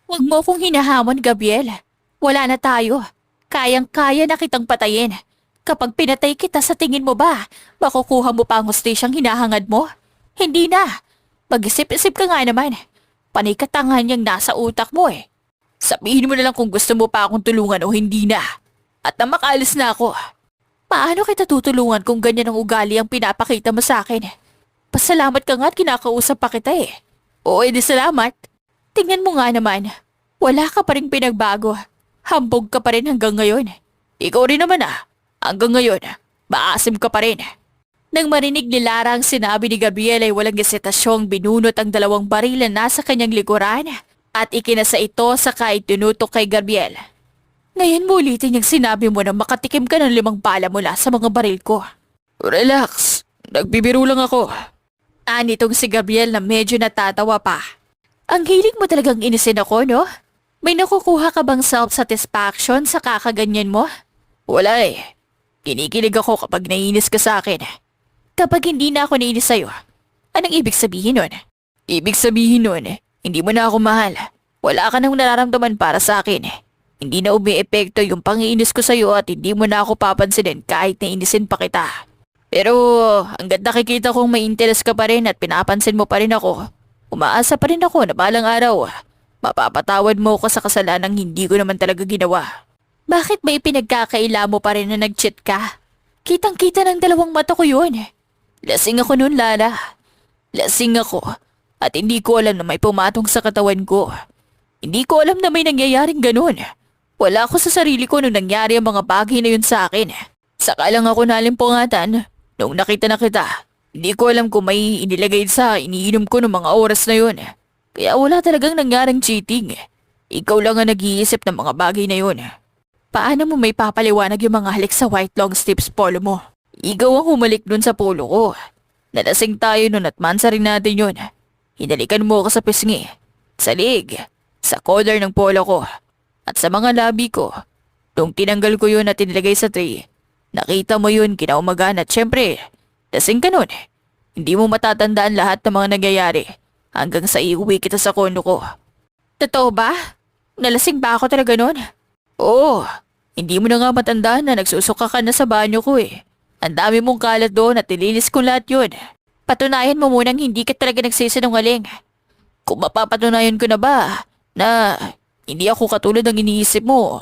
"Huwag mo akong hinahamon, Gabriel. Wala na tayo. Kayang-kaya na kitang patayin. Kapag pinatay kita sa tingin mo ba, makukuha mo pa ang hustisyang hinahangad mo? Hindi na. Mag-isip-isip ka nga naman. Panay katangahan niyang nasa utak mo eh. Sabihin mo na lang kung gusto mo pa akong tulungan o hindi na. At na makaalis na ako." "Paano kita tutulungan kung ganyan ang ugali ang pinapakita mo sa akin? Pasalamat ka nga at kinakausap pa kita eh." "Oo, edi salamat. Tingnan mo nga naman. Wala ka pa rin pinagbago. Hambog ka pa rin hanggang ngayon. Ikaw rin naman ah. Hanggang ngayon, maasim ka pa rin." Nang marinig ni Lara ang sinabi ni Gabriel ay walang esitasyong binunot ang dalawang baril na nasa kanyang likuran at ikinasa ito saka itinutok kay Gabriel. "Ngayon mo ulitin yung sinabi mo na makatikim ka ng 5 bala mula sa mga baril ko." "Relax, nagbibiro lang ako." Anitong si Gabriel na medyo natatawa pa. "Ang hilig mo talagang inisin ako, no? May nakukuha ka bang self-satisfaction sa kakaganyan mo?" "Wala eh. Kinikilig ako kapag naiinis ka sa akin." "Kapag hindi na ako naiinis sa'yo, anong ibig sabihin nun?" "Ibig sabihin nun, hindi mo na ako mahal. Wala ka nang nararamdaman para sa akin. Hindi na umi-epekto yung pangiinis ko sa'yo at hindi mo na ako papansinin kahit nainisin pa kita. Pero hanggat nakikita kong may interes ka pa rin at pinapansin mo pa rin ako, umaasa pa rin ako na balang araw, mapapatawad mo ko sa kasalanang hindi ko naman talaga ginawa." "Bakit may pinagkakaila mo pa rin na nag-cheat ka? Kitang-kita ng dalawang mata ko yun." "Lasing ako noon, Lara. Lasing ako at hindi ko alam na may pumatong sa katawan ko. Hindi ko alam na may nangyayaring ganun. Wala ako sa sarili ko nung nangyari ang mga bagay na yun sa akin. Saka lang ako nalimpungatan nung nakita na kita. Hindi ko alam kung may inilagay sa iniinom ko ng mga oras na yun. Kaya wala talagang nangyaring cheating. Ikaw lang ang nag-iisip ng mga bagay na yun." "Paano mo may papaliwanag yung mga halik sa white long sleeves polo mo?" "Ikaw ang humalik dun sa polo ko. Nalasing tayo nun at mansa rin natin yun. Hinalikan mo ako sa pisngi, sa liig, sa collar ng polo ko, at sa mga labi ko. Nung tinanggal ko yun at inilagay sa tray, nakita mo yun kinaumagaan at syempre, lasing ka nun. Hindi mo matatandaan lahat ng mga nangyayari hanggang sa iuwi kita sa kondo ko." "Totoo ba? Nalasing ba ako talaga nun?" "Oo, hindi mo na nga matandaan na nagsusuka ka na sa banyo ko eh. Ang dami mong kalat doon at nilinis ko lahat yun. Patunayan mo munang hindi ka talaga nagsisinungaling. Kung mapapatunayan ko na ba na hindi ako katulad ng iniisip mo,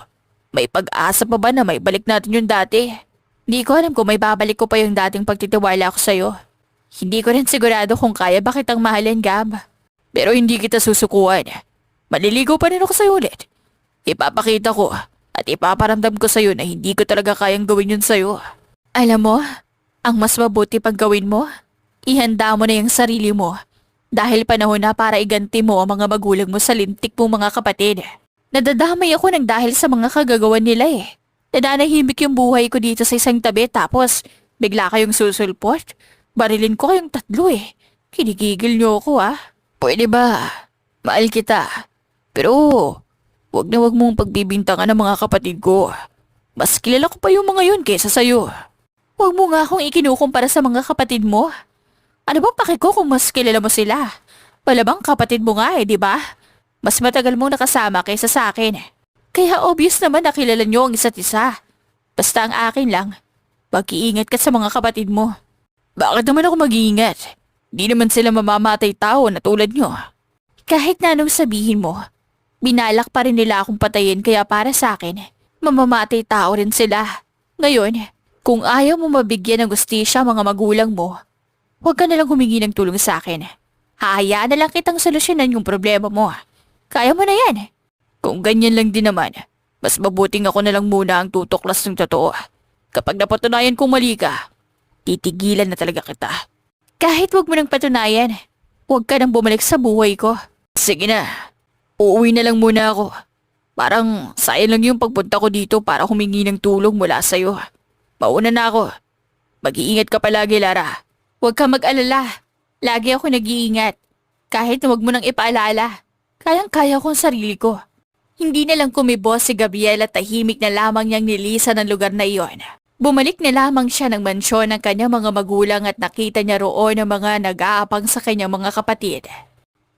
may pag-asa pa ba na may balik natin yung dati?" "Hindi ko alam kung may babalik ko pa yung dating pagtitiwala ko sa'yo. Hindi ko rin sigurado kung kaya ba kitang mahalin, Gab." Pero hindi kita susukuan. Maliligo pa rin ako sa'yo ulit. Ipapakita ko at ipaparamdam ko sa'yo na hindi ko talaga kayang gawin yun sa'yo. Alam mo, ang mas mabuti pag gawin mo, ihanda mo na yung sarili mo. Dahil panahon na para iganti mo ang mga magulang mo sa lintik mong mga kapatid. Nadadamay ako ng dahil sa mga kagagawan nila eh. Nananahimik yung buhay ko dito sa isang tabi tapos bigla kayong susulpot. Barilin ko kayong tatlo eh. Kinigigil niyo ako ah. Pwede ba? Mahal kita. Pero wag na wag mong pagbibintangan ng mga kapatid ko. Mas kilala ko pa yung mga yun kaysa sa'yo. Huwag mo nga akong ikinukumpara sa mga kapatid mo. Ano bang pake ko kung mas kilala mo sila? Palabang kapatid mo nga eh, di ba? Mas matagal mong nakasama kaysa sa akin. Kaya obvious naman na kilala niyo ang isa't isa. Basta ang akin lang, mag-iingat ka sa mga kapatid mo. Bakit naman ako mag-iingat? Di naman sila mamamatay tao na tulad niyo. Kahit na anong sabihin mo, binalak pa rin nila akong patayin kaya para sa akin, mamamatay tao rin sila. Ngayon, kung ayaw mo mabigyan ng gustisya mga magulang mo, huwag ka nalang humingi ng tulong sa akin. Hahayaan na lang kitang solusyonan yung problema mo. Kaya mo na yan. Kung ganyan lang din naman, mas mabuting ako na lang muna ang tutuklas ng totoo. Kapag napatunayan kong mali ka, titigilan na talaga kita. Kahit wag mo nang patunayan, huwag ka nang bumalik sa buhay ko. Sige na, uuwi na lang muna ako. Parang sayang lang yung pagpunta ko dito para humingi ng tulong mula sa'yo. Mauna na ako. Mag-iingat ka palagi, Lara. Huwag ka mag-alala. Lagi ako nag-iingat. Kahit huwag mo nang ipaalala. Kayang-kaya ko ang sarili ko. Hindi na lang kumibos si Gabriel at tahimik na lamang niyang nilisan ang lugar na iyon. Bumalik na lamang siya ng mansyon ng kanyang mga magulang at nakita niya roon ang mga nag-aapang sa kanyang mga kapatid.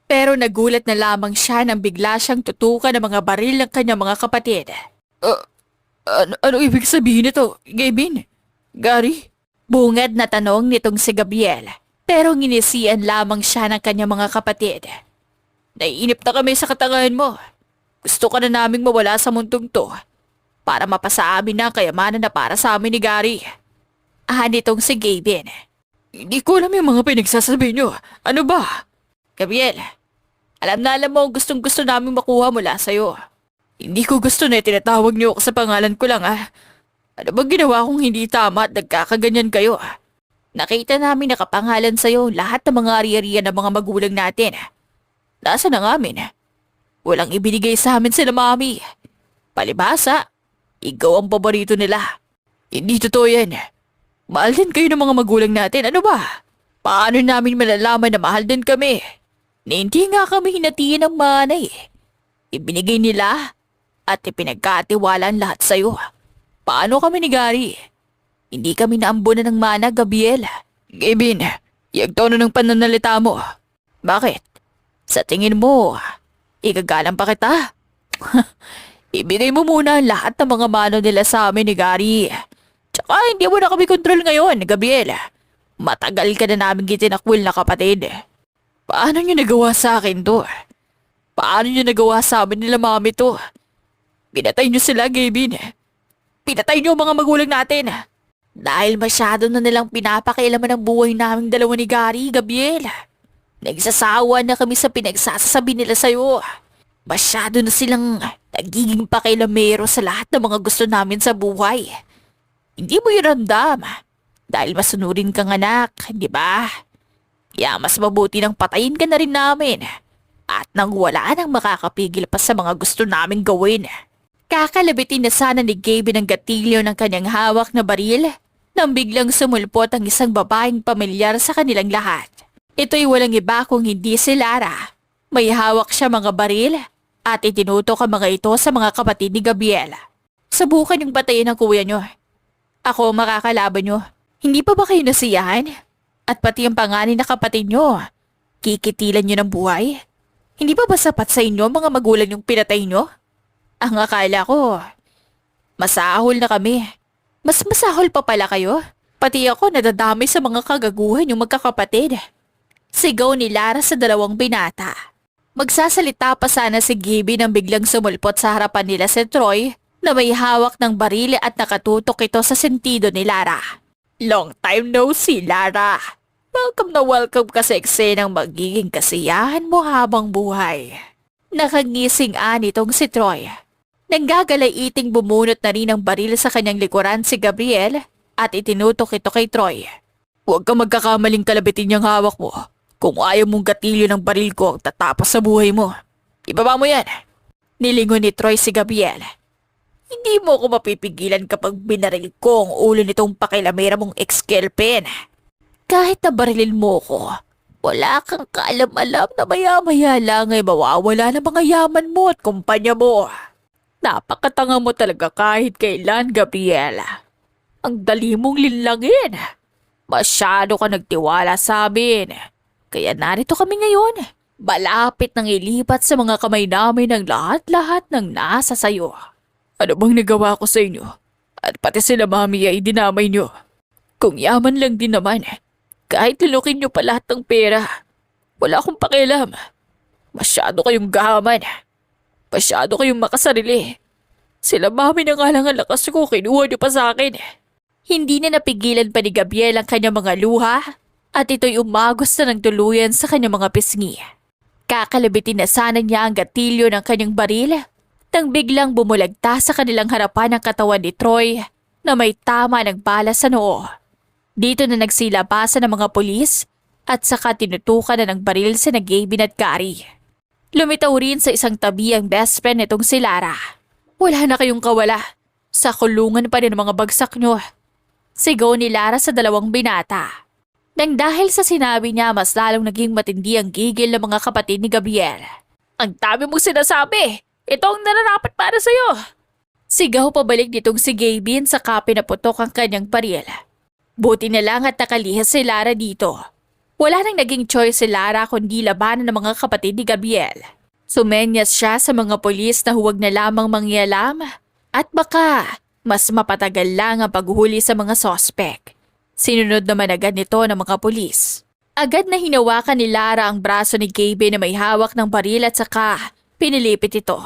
Pero nagulat na lamang siya nang bigla siyang tutukan ng mga baril ng kanyang mga kapatid. Ano ibig sabihin nito, Gavin? Gary? Bungad na tanong nitong si Gabriel, pero nginisian lamang siya ng kanyang mga kapatid. Naiinip na kami sa katangahan mo. Gusto ka na naming mawala sa mundong to para mapasa amin na ang kayamanan na para sa amin ni Gary. Nitong si Gavin. Hindi ko alam yung mga pinagsasabi niyo. Ano ba? Gabriel, alam na alam mo gustong gusto namin makuha mula sa'yo. Hindi ko gusto na tinatawag niyo ako sa pangalan ko lang ah. Ano bang ginawa kong hindi tama at nagkakaganyan kayo? Nakita namin nakapangalan sa'yo lahat ng mga ari-arian ng mga magulang natin. Nasa na ngamin? Walang ibinigay sa amin sila mami. Palibhasa, ikaw ang paborito nila. Hindi totoo yan. Mahal din kayo ng mga magulang natin, ano ba? Paano namin malalaman na mahal din kami? Na hindi nga kami hinatiin ng manay. Ibinigay nila at ipinagkatiwalaan lahat sa'yo. Paano kami ni Gary? Hindi kami naambunan ng mana, Gabriel. Gavin, yagtono ng pananalita mo. Bakit? Sa tingin mo, igagalang pa kita? Ibigay mo muna ang lahat ng mga mano nila sa amin ni Gary. Tsaka hindi mo na kami kontrol ngayon, Gabriel. Matagal ka na namin gitinakwil na kapatid. Paano nyo nagawa sa akin to? Paano nyo nagawa sa amin nila mami to? Pinatay nyo sila, Gavin. Pinatay niyo ang mga magulang natin. Dahil masyado na nilang pinapakialaman ang buhay naming dalawa ni Gary, Gabriel. Nagsasawa na kami sa pinagsasasabi nila sa'yo. Masyado na silang nagiging pakialamero sa lahat ng mga gusto namin sa buhay. Hindi mo yun ramdam. Dahil masunurin kang anak, di ba? Kaya mas mabuti nang patayin ka na rin namin. At nang wala nang makakapigil pa sa mga gusto naming gawin. Kakalabitin na sana ni Gabe ng gatilyo ng kanyang hawak na baril nang biglang sumulpot ang isang babaeng pamilyar sa kanilang lahat. Ito'y walang iba kung hindi si Lara. May hawak siya mga baril at itinutok ang mga ito sa mga kapatid ni Gabriel. Subukan yung patayin ang kuya nyo. Ako makakalaban nyo. Hindi pa ba kayo nasiyahan? At pati ang panganin na kapatid nyo, kikitilan nyo ng buhay? Hindi pa ba sapat sa inyo mga magulang yung pinatay nyo? Ang akala ko, masahol na kami. Mas masahol pa pala kayo. Pati ako nadadamay sa mga kagaguhan yung magkakapatid. Sigaw ni Lara sa dalawang binata. Magsasalita pa sana si Gibby nang biglang sumulpot sa harapan nila si Troy na may hawak ng baril at nakatutok ito sa sentido ni Lara. Long time no see, Lara. welcome ka sa eksenang magiging kasiyahan mo habang buhay. Nakangising nitong si Troy. Nanggagalay-iting bumunot na rin ng baril sa kanyang likuran si Gabriel at itinutok ito kay Troy. Huwag ka magkakamaling kalabitin niyang hawak mo. Kung ayaw mong gatilyo ng baril ko ang tatapos sa buhay mo. Ibaba mo yan. Nilingon ni Troy si Gabriel. Hindi mo ako mapipigilan kapag binaril ko ang ulo nitong pakilamera mong ex-girlfriend. Kahit na barilin mo ko, wala kang kaalam-alam na maya-maya lang ay mawawala ng mga yaman mo at kumpanya mo. Napakatanga mo talaga kahit kailan, Gabriela. Ang dali mong linlangin. Masyado ka nagtiwala sa amin. Kaya narito kami ngayon. Malapit nang ilipat sa mga kamay namin ang lahat-lahat ng nasa sayo. Ano bang nagawa ko sa inyo? At pati sila mami ay dinamay nyo. Kung yaman lang din naman, kahit lunukin nyo pa lahat ng pera, wala akong pakialam. Masyado kayong gahaman. Masyado kayong makasarili. Sila mami na nga lang ang lakas ko, kinuha nyo pa sa akin. Hindi na napigilan pa ni Gabriel ang kanyang mga luha at ito'y umagos na ng tuluyan sa kanyang mga pisngi. Kakalabitin na sana niya ang gatilyo ng kanyang baril nang biglang bumulagta sa kanilang harapan ang katawan ni Troy na may tama ng bala sa noo. Dito na nagsilabasan ng mga pulis at saka tinutukan na ng baril si Gavin at Gary. Lumitaw rin sa isang tabi ang best friend nitong si Lara. Wala na kayong kawala. Sa kulungan pa rin ang mga bagsak nyo. Sigaw ni Lara sa dalawang binata. Nang dahil sa sinabi niya, mas lalong naging matindi ang gigil ng mga kapatid ni Gabriel. Ang dami mong sinasabi! Ito ang nararapat para sa'yo! Sigaw pabalik nitong si Gavin sa pinaputok ang kanyang baril. Buti na lang at nakalihis si Lara dito. Wala nang naging choice si Lara kundi labanan ng mga kapatid ni Gabriel. Sumenyas siya sa mga pulis na huwag na lamang mangyalam at baka mas mapatagal lang ang paghuli sa mga sospek. Sinunod naman agad nito ng mga pulis. Agad na hinawakan ni Lara ang braso ni Gabe na may hawak ng baril at saka pinilipit ito.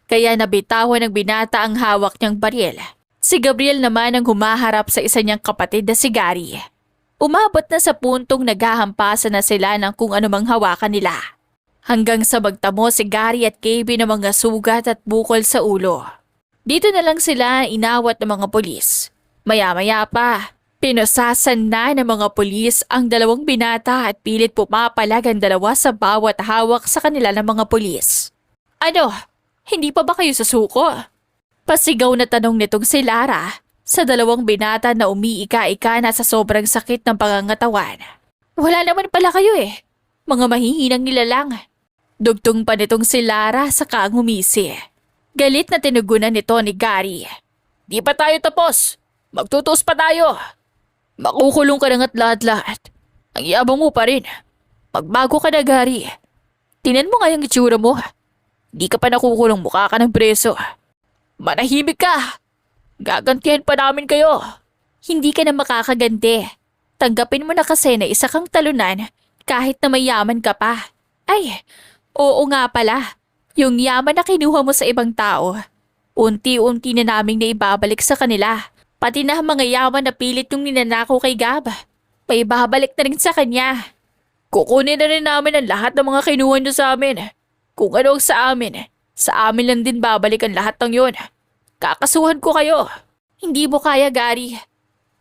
Kaya nabitawan ng binata ang hawak niyang baril. Si Gabriel naman ang humaharap sa isa niyang kapatid na si Gary. Umabot na sa puntong naghahampasan na sila ng kung anumang hawakan nila. Hanggang sa magtamo si Gary at Gabe ng mga sugat at bukol sa ulo. Dito na lang sila inawat ng mga pulis. Maya-maya pa, pinusasan na ng mga pulis ang dalawang binata at pilit pumapalag ang dalawa sa bawat hawak sa kanila ng mga pulis. Ano? Hindi pa ba kayo susuko? Pasigaw na tanong nitong si Lara sa dalawang binata na umiika-ika na sa sobrang sakit ng pangangatawan. Wala naman pala kayo eh. Mga mahihinang nilalang. Dugtong pa nitong si Lara sa kaang humisi. Galit na tinugunan nito ni Gary. Di pa tayo tapos. Magtutuos pa tayo. Makukulong ka na nga't lahat-lahat. Ang yabang mo pa rin. Magbago ka na, Gary. Tinan mo nga yung itsura mo. Di ka pa nakukulong, mukha ka ng preso. Manahimik ka. Gagantihan pa namin kayo. Hindi ka na makakaganti. Tanggapin mo na kasi na isa kang talunan kahit na mayaman ka pa. Ay, oo nga pala. Yung yaman na kinuha mo sa ibang tao, unti-unti na naming naibabalik sa kanila. Pati na mga yaman na pilit yung ninanako kay Gab. May babalik na rin sa kanya. Kukunin na rin namin ang lahat ng mga kinuha nyo sa amin. Kung ano ang sa amin lang din babalik ang lahat ng yun. Kakasuhan ko kayo. Hindi mo kaya, Gary.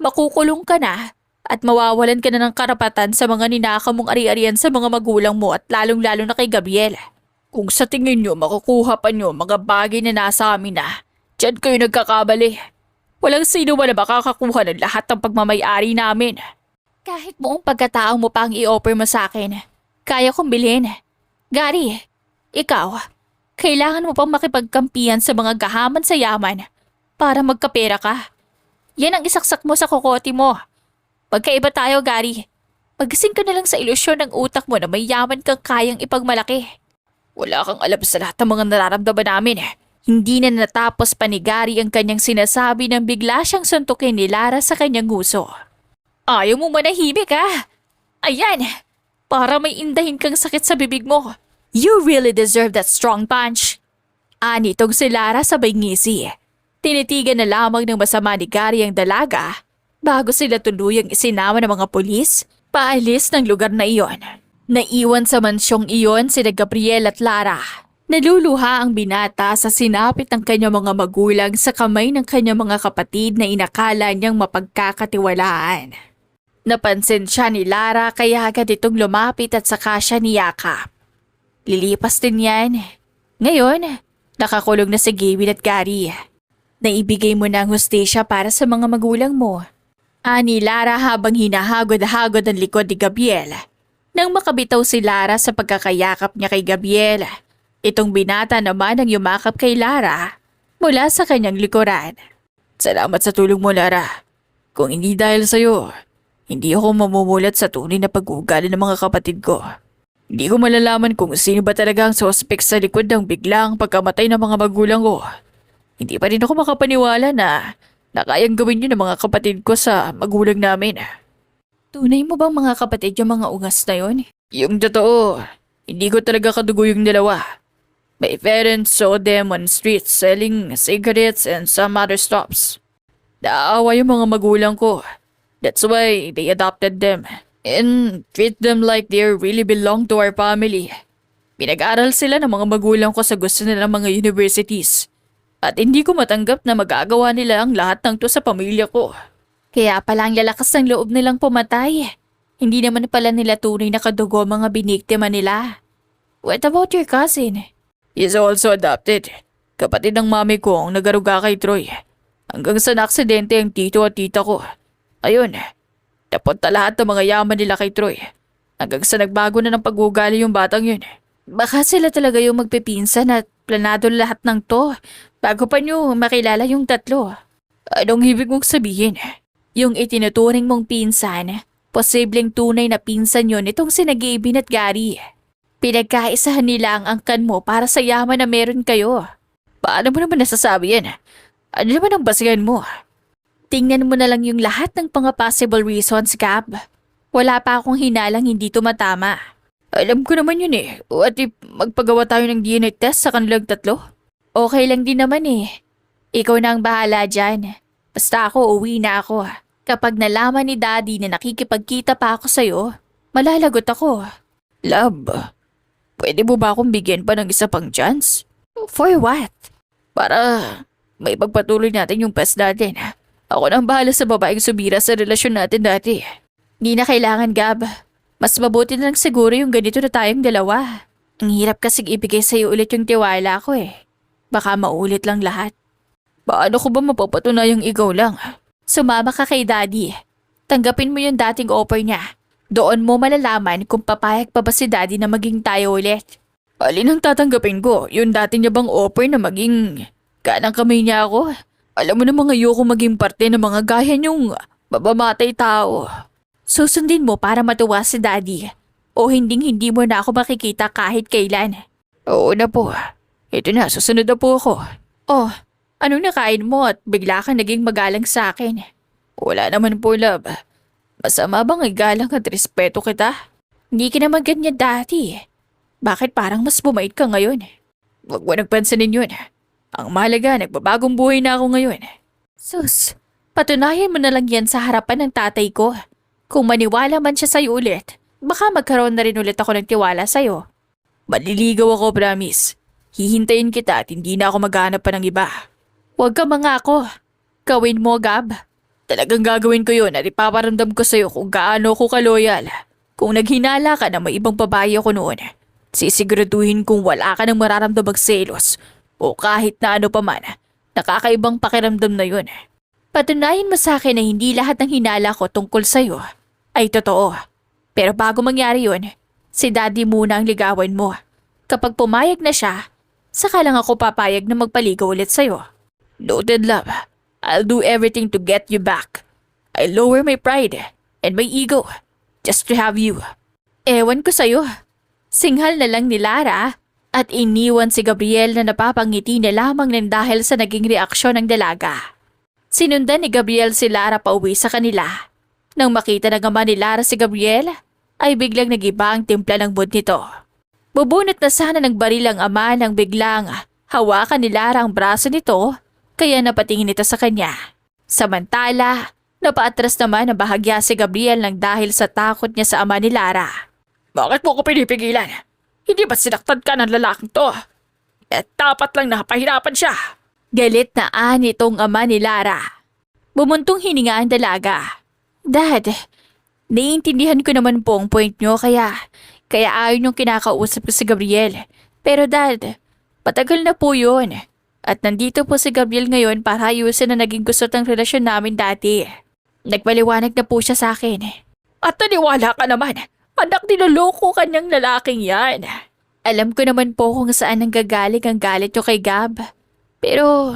Makukulong ka na at mawawalan ka na ng karapatan sa mga ninakaw mong ari-arian sa mga magulang mo at lalong-lalo na kay Gabriel. Kung sa tingin nyo makukuha pa nyo mga bagay na nasa amin na, dyan kayo nagkakabali. Walang sino man na makakakuha ng lahat ng pagmamayari namin. Kahit buong pagkatao mo pa ang i-offer mo sa akin, kaya kong bilhin. Gary, ikaw, kailangan mo pang makipagkampihan sa mga gahaman sa yaman para magkapera ka. Yan ang isaksak mo sa kokote mo. Magkaiba tayo, Gary. Magising ka na lang sa ilusyon ng utak mo na may yaman kang kayang ipagmalaki. Wala kang alam sa lahat ng mga nararamdaman namin. Hindi na natapos pa ni Gary ang kanyang sinasabi nang bigla siyang suntukin ni Lara sa kanyang nguso. Ayaw mo manahimik ha? Ayan, para may indahin kang sakit sa bibig mo. You really deserve that strong punch. Anitong si Lara sabay ngisi. Tinitigan na lamang ng masama ni Gary ang dalaga bago sila tuluyang isinama ng mga pulis Paalis ng lugar na iyon. Naiwan sa mansyong iyon sina Gabriel at Lara. Naluluha ang binata sa sinapit ng kanyang mga magulang sa kamay ng kanyang mga kapatid na inakala niyang mapagkakatiwalaan. Napansin siya ni Lara kaya agad itong lumapit at saka siya niyakap. Lilipas din yan. Ngayon, nakakulong na si Gavin at Gary. Naibigay mo na ang hustisya para sa mga magulang mo. Ani Lara habang hinahagod-hagod ang likod ni Gabriel. Nang makabitaw si Lara sa pagkakayakap niya kay Gabriel, itong binata naman ang yumakap kay Lara mula sa kanyang likuran. Salamat sa tulong mo, Lara. Kung hindi dahil sa'yo, hindi ako mamumulat sa tunay na pag-uugali ng mga kapatid ko. Hindi ko malalaman kung sino ba talaga ang suspect sa likod ng biglang pagkamatay ng mga magulang ko. Hindi pa rin ako makapaniwala na kayang gawin yun ng mga kapatid ko sa magulang namin. Tunay mo bang mga kapatid yung mga ungas na yun? Yung totoo, hindi ko talaga kadugo yung dalawa. My parents saw them on streets selling cigarettes and some other stuffs. Naawa yung mga magulang ko. That's why they adopted them and treat them like they really belong to our family. Pinag-aral sila ng mga magulang ko sa gusto nilang mga universities. At hindi ko matanggap na magagawa nila ang lahat ng to sa pamilya ko. Kaya pala ang lalakas ng loob nilang pumatay. Hindi naman pala nila tunay na kadugo mga biniktima nila. What about your cousin? He's also adopted. Kapatid ng mami ko ang nagaruga kay Troy. Hanggang sa naaksidente ang tito at tita ko. Ayun, napunta lahat ng mga yaman nila kay Troy. Hanggang sa nagbago na ng pag-ugali yung batang yun. Baka sila talaga yung magpipinsan at planado lahat ng to bago pa nyo makilala yung tatlo. Anong ibig mong sabihin? Yung itinuturing mong pinsan, posibleng tunay na pinsan yun itong sina Gavin at Gary. Pinagkaisahan nila ang angkan mo para sa yaman na meron kayo. Paano mo naman nasasabi yan? Ano naman ang basihan mo? Tingnan mo na lang yung lahat ng mga possible reasons, Gab. Wala pa akong hinalang hindi tumatama. Alam ko naman yun eh. What if magpagawa tayo ng DNA test sa kanilang tatlo? Okay lang din naman eh. Ikaw na ang bahala dyan. Basta ako, uwi na ako. Kapag nalaman ni Daddy na nakikipagkita pa ako sa'yo, malalagot ako. Love, pwede mo ba akong bigyan pa ng isa pang chance? For what? Para may pagpatuloy natin yung past natin. Ako na ang bahala sa babaeng sumira sa relasyon natin dati. Hindi na kailangan, Gab. Mas mabuti na lang siguro yung ganito na tayong dalawa. Ang hirap kasing ibigay sa'yo ulit yung tiwala ko eh. Baka maulit lang lahat. Paano ko ba mapapatunayang ikaw lang? Sumama ka kay Daddy. Tanggapin mo yung dating offer niya. Doon mo malalaman kung papayag pa ba si Daddy na maging tayo ulit. Alin ang tatanggapin ko? Yung dati niya bang offer na maging kanang kamay niya ako? Alam mo namang ayoko maging parte ng mga gaya niyong mabamatay tao. Susundin mo para matuwa si Daddy. O hindi mo na ako makikita kahit kailan. Oo na po. Ito na, susunod na po ako. Oh, anong nakain mo at bigla kang naging magalang sa akin? Wala naman po, love. Masama bang igalang at respeto kita? Hindi ka naman ganyan dati. Bakit parang mas bumait ka ngayon? Huwag mo nagpansanin yun. Ang mahalaga, nagbabagong buhay na ako ngayon. Sus, patunayan mo na lang yan sa harapan ng tatay ko. Kung maniwala man siya sa'yo ulit, baka magkaroon na rin ulit ako ng tiwala sa'yo. Maliligaw ako, promise. Hihintayin kita at hindi na ako maghanap pa ng iba. Huwag ka mangako. Gawin mo, Gab. Talagang gagawin ko yun at ipaparamdam ko sa'yo kung gaano ako kaloyal. Kung naghinala ka na may ibang babae ako noon, sisiguraduhin kung wala ka ng mararamdamang selos o kahit na ano pa man, nakakaibang pakiramdam na yun. Patunayan mo sa akin na hindi lahat ng hinala ko tungkol sa'yo ay totoo. Pero bago mangyari yun, si Daddy muna ang ligawan mo. Kapag pumayag na siya, saka lang ako papayag na magpaligaw ulit sa'yo. Noted, love. I'll do everything to get you back. I lower my pride and my ego just to have you. Ewan ko sa'yo. Singhal na lang ni Lara at iniwan si Gabriel na napapangiti na lamang ng dahil sa naging reaksyon ng dalaga. Sinundan ni Gabriel si Lara pauwi sa kanila. Nang makita ng ama ni Lara si Gabriel, ay biglang nagiba ang timpla ng mood nito. Bubunot na sana ng baril ang ama nang biglang hawakan ni Lara ang braso nito kaya napatingin ito sa kanya. Samantala, Napaatras naman ang bahagya si Gabriel nang dahil sa takot niya sa ama ni Lara. Bakit mo ko pinipigilan? Hindi ba sinaktan ka ng lalaking to? Dapat lang napahirapan siya. Galit na nitong ama ni Lara. Bumuntong hininga ang dalaga. Dad, naiintindihan ko naman po ang point nyo kaya ayaw niyong kinakausap ko si Gabriel. Pero Dad, patagal na po yun. At nandito po si Gabriel ngayon para ayusin na naging gusto ng relasyon namin dati. Nagpaliwanag na po siya sa akin. At naniwala ka naman. Anak, niloloko kanyang lalaking yan. Alam ko naman po kung saan nanggagaling ang galit nyo kay Gab. Pero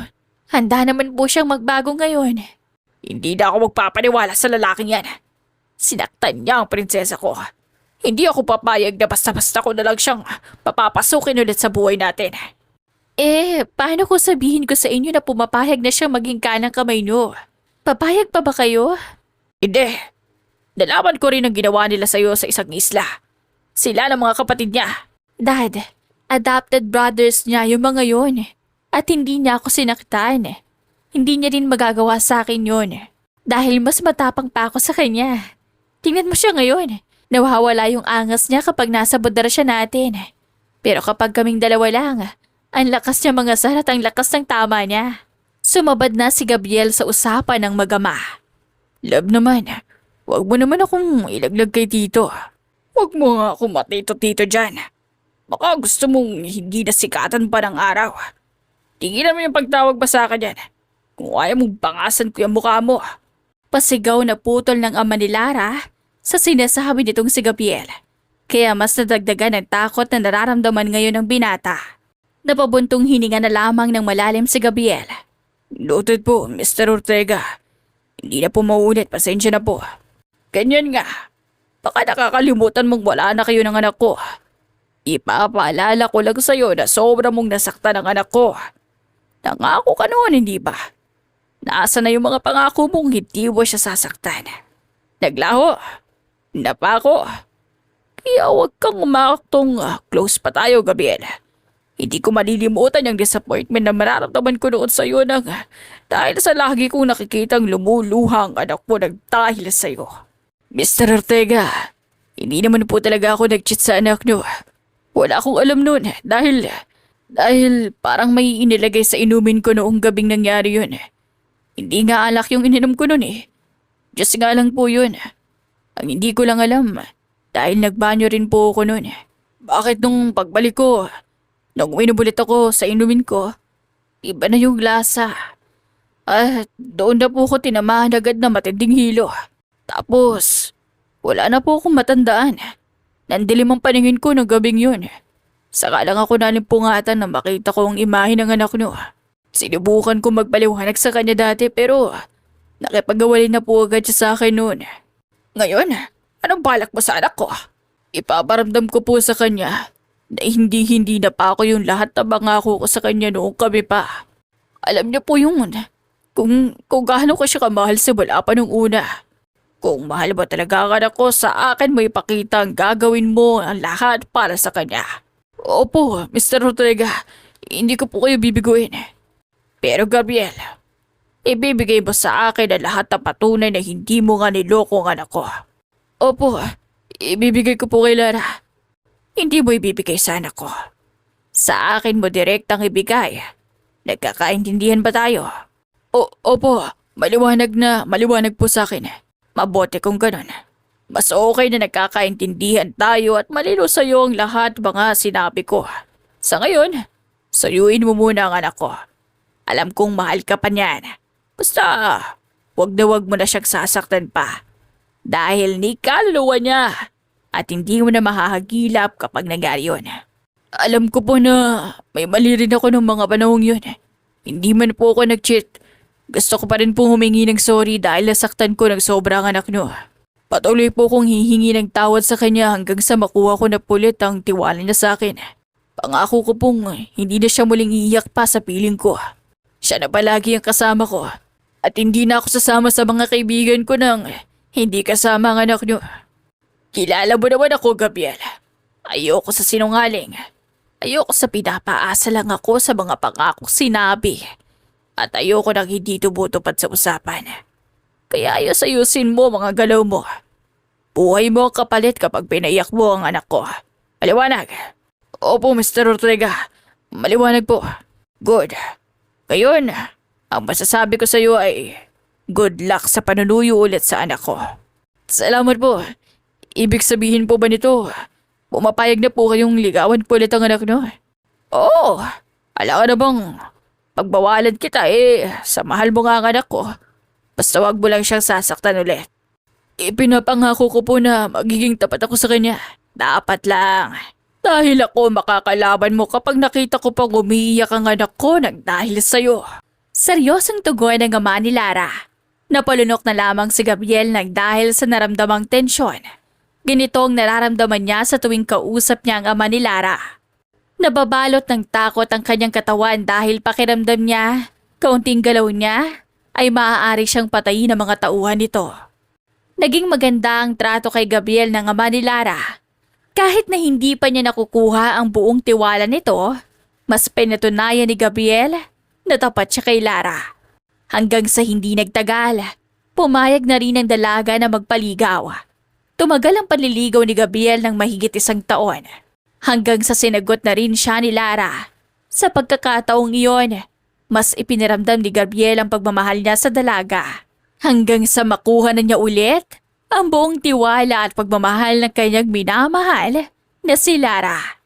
handa naman po siyang magbago ngayon. Hindi na ako magpapaniwala sa lalaking yan. Sinaktan niya ang prinsesa ko. Hindi ako papayag na basta-basta ko na lang siyang papapasukin ulit sa buhay natin. Paano ko sabihin ko sa inyo na pumapayag na siyang maging kanang kamay niyo? Papayag pa ba kayo? Hindi. Nalaman ko rin ang ginawa nila sa'yo sa isang isla. Sila ng mga kapatid niya. Dad, adopted brothers niya yung mga yun. At hindi niya ako sinaktan. Hindi niya rin magagawa sa akin yun. Dahil mas matapang pa ako sa kanya. Tingnan mo siya ngayon. Nawawala yung angas niya kapag nasa bodarasya natin. Pero kapag kaming dalawa lang, ang lakas niya mga at ang lakas ng tama niya. Sumabad na si Gabriel sa usapan ng magama. Love naman, huwag mo naman akong ilaglag kay tito. Huwag mo nga akong matito-tito dyan. Baka gusto mong hindi nasikatan pa ng araw. Tigilan mo yung pagtawag pa sa akin yan. Kung ayaw mong bangasan ko yung mukha mo. Pasigaw na putol ng ama ni Lara sa sinasabi nitong si Gabriel. Kaya mas nadagdagan ang takot na nararamdaman ngayon ng binata. Napabuntong hininga na lamang ng malalim si Gabriel. Noted po, Mr. Ortega. Hindi na po maulit, pasensya na po. Ganyan nga. Baka nakakalimutan mong wala na kayo ng anak ko. Ipapaalala ko lang sa'yo na sobra mong nasaktan ang anak ko. Nangako ka noon, hindi ba? Nasa na yung mga pangako mong hindi mo siya sasaktan? Naglaho. Napako. Kaya huwag kang umaktong close pa tayo, Gabriel. Hindi ko malilimutan yung disappointment na mararamdaman ko noon sa'yo dahil sa lagi kong nakikitang lumuluhang anak mo dahil sa'yo. Mr. Ortega, hindi naman po talaga ako nag-cheat sa anak niyo. Wala akong alam noon dahil parang may inilagay sa inumin ko noong gabing nangyari yun. Hindi nga alak yung ininom ko noon eh. Just nga lang po yun. Ang hindi ko lang alam dahil nagbanyo rin po ako noon. Bakit nung pagbalik ko, nung uminubulit ako sa inumin ko, iba na yung lasa. At doon na po ako tinamaan agad na matinding hilo. Tapos, wala na po akong matandaan. Nandilim ang paningin ko ng gabing yun. Saka lang ako nalimpungatan na makita ko ang imahe ng anak nyo. Sinubukan ko magpaliwanag sa kanya dati pero nakipag-awalin na po agad siya sa akin noon. Ngayon, anong balak mo sa anak ko? Ipaparamdam ko po sa kanya na hindi na pa ako yung lahat na mangako ko sa kanya noong kami pa. Alam niyo po yun, kung gaano ko siya kamahal simula pa nung una. Kung mahal mo talaga ang anak ko, sa akin mo ipakita ang gagawin mo ang lahat para sa kanya. Opo, Mr. Ortega, hindi ko po kayo bibiguin. Pero Gabriel, ibibigay mo sa akin ang lahat ng patunay na hindi mo nga niloko ang anak ko. Opo, ibibigay ko po kay Lara. Hindi mo ibibigay sa anak ko. Sa akin mo direktang ibigay. Nagkakaintindihan ba tayo? Opo, maliwanag po sa akin. Mabuti kung ganun. Mas okay na nagkakaintindihan tayo at malino sa'yo ang lahat mga sinabi ko. Sa ngayon, sayuin mo muna ang anak ko. Alam kong mahal ka pa niyan. Basta, wag mo na siyang sasaktan pa. Dahil ni kaluluwa niya at hindi mo na mahahagilap kapag nangyari yun. Alam ko po na may mali rin ako ng mga panahong yun. Hindi man po ako nag-cheat. Gusto ko pa rin pong humingi ng sorry dahil nasaktan ko ng sobrang anak nyo. Patuloy po kong hihingi ng tawad sa kanya hanggang sa makuha ko na pulit ang tiwala niya sa akin. Pangako ko pong hindi na siya muling iiyak pa sa piling ko. Siya na palagi ang kasama ko. At hindi na ako sasama sa mga kaibigan ko nang hindi kasama ang anak nyo. Kilala mo naman ako, Gabriel. Ayoko sa sinungaling. Ayoko sa pinapaasa lang ako sa mga pangakong sinabi. At ayoko nang hindi tumutupad sa usapan. Kaya ayos-ayusin mo mga galaw mo. Buhay mo ang kapalit kapag pinaiyak mo ang anak ko. Maliwanag. Opo, Mr. Ortega. Maliwanag po. Good. Ngayon, ang masasabi ko sa iyo ay good luck sa panunuyo ulit sa anak ko. Salamat po. Ibig sabihin po ba nito, pumapayag na po kayong ligawan po ulit ang anak nyo? Oo. Alam ka na bang pagbawalan kita sa mahal mo nga ang anak ko. Basta wag mo lang siyang sasaktan ulit. Ipinapangako ko po na magiging tapat ako sa kanya. Dapat lang. Dahil ako makakalaban mo kapag nakita ko pang umiiyak ang anak ko nang dahil sa'yo. Seryosong tugon ng ama ni Lara. Napalunok na lamang si Gabriel nang dahil sa naramdamang tensyon. Ganito ang nararamdaman niya sa tuwing kausap niya ang ama ni Lara. Nababalot ng takot ang kanyang katawan dahil pakiramdam niya, kaunting galaw niya, ay maaari siyang patayin ng mga tauhan nito. Naging maganda ang trato kay Gabriel ng ama ni Lara. Kahit na hindi pa niya nakukuha ang buong tiwala nito, mas pinatunayan ni Gabriel na tapat siya kay Lara. Hanggang sa hindi nagtagal, pumayag na rin ang dalaga na magpaligaw. Tumagal ang panliligaw ni Gabriel ng mahigit 1 taon. Hanggang sa sinagot na rin siya ni Lara. Sa pagkakataong iyon, mas ipiniramdam ni Gabriel ang pagmamahal niya sa dalaga. Hanggang sa makuha na niya ulit ang buong tiwala at pagmamahal ng kanyang minamahal na si Lara.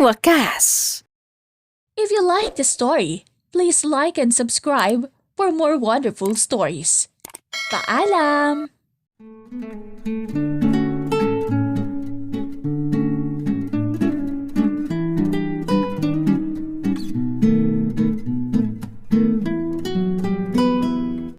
Wakas! If you like the story, please like and subscribe for more wonderful stories. Paalam!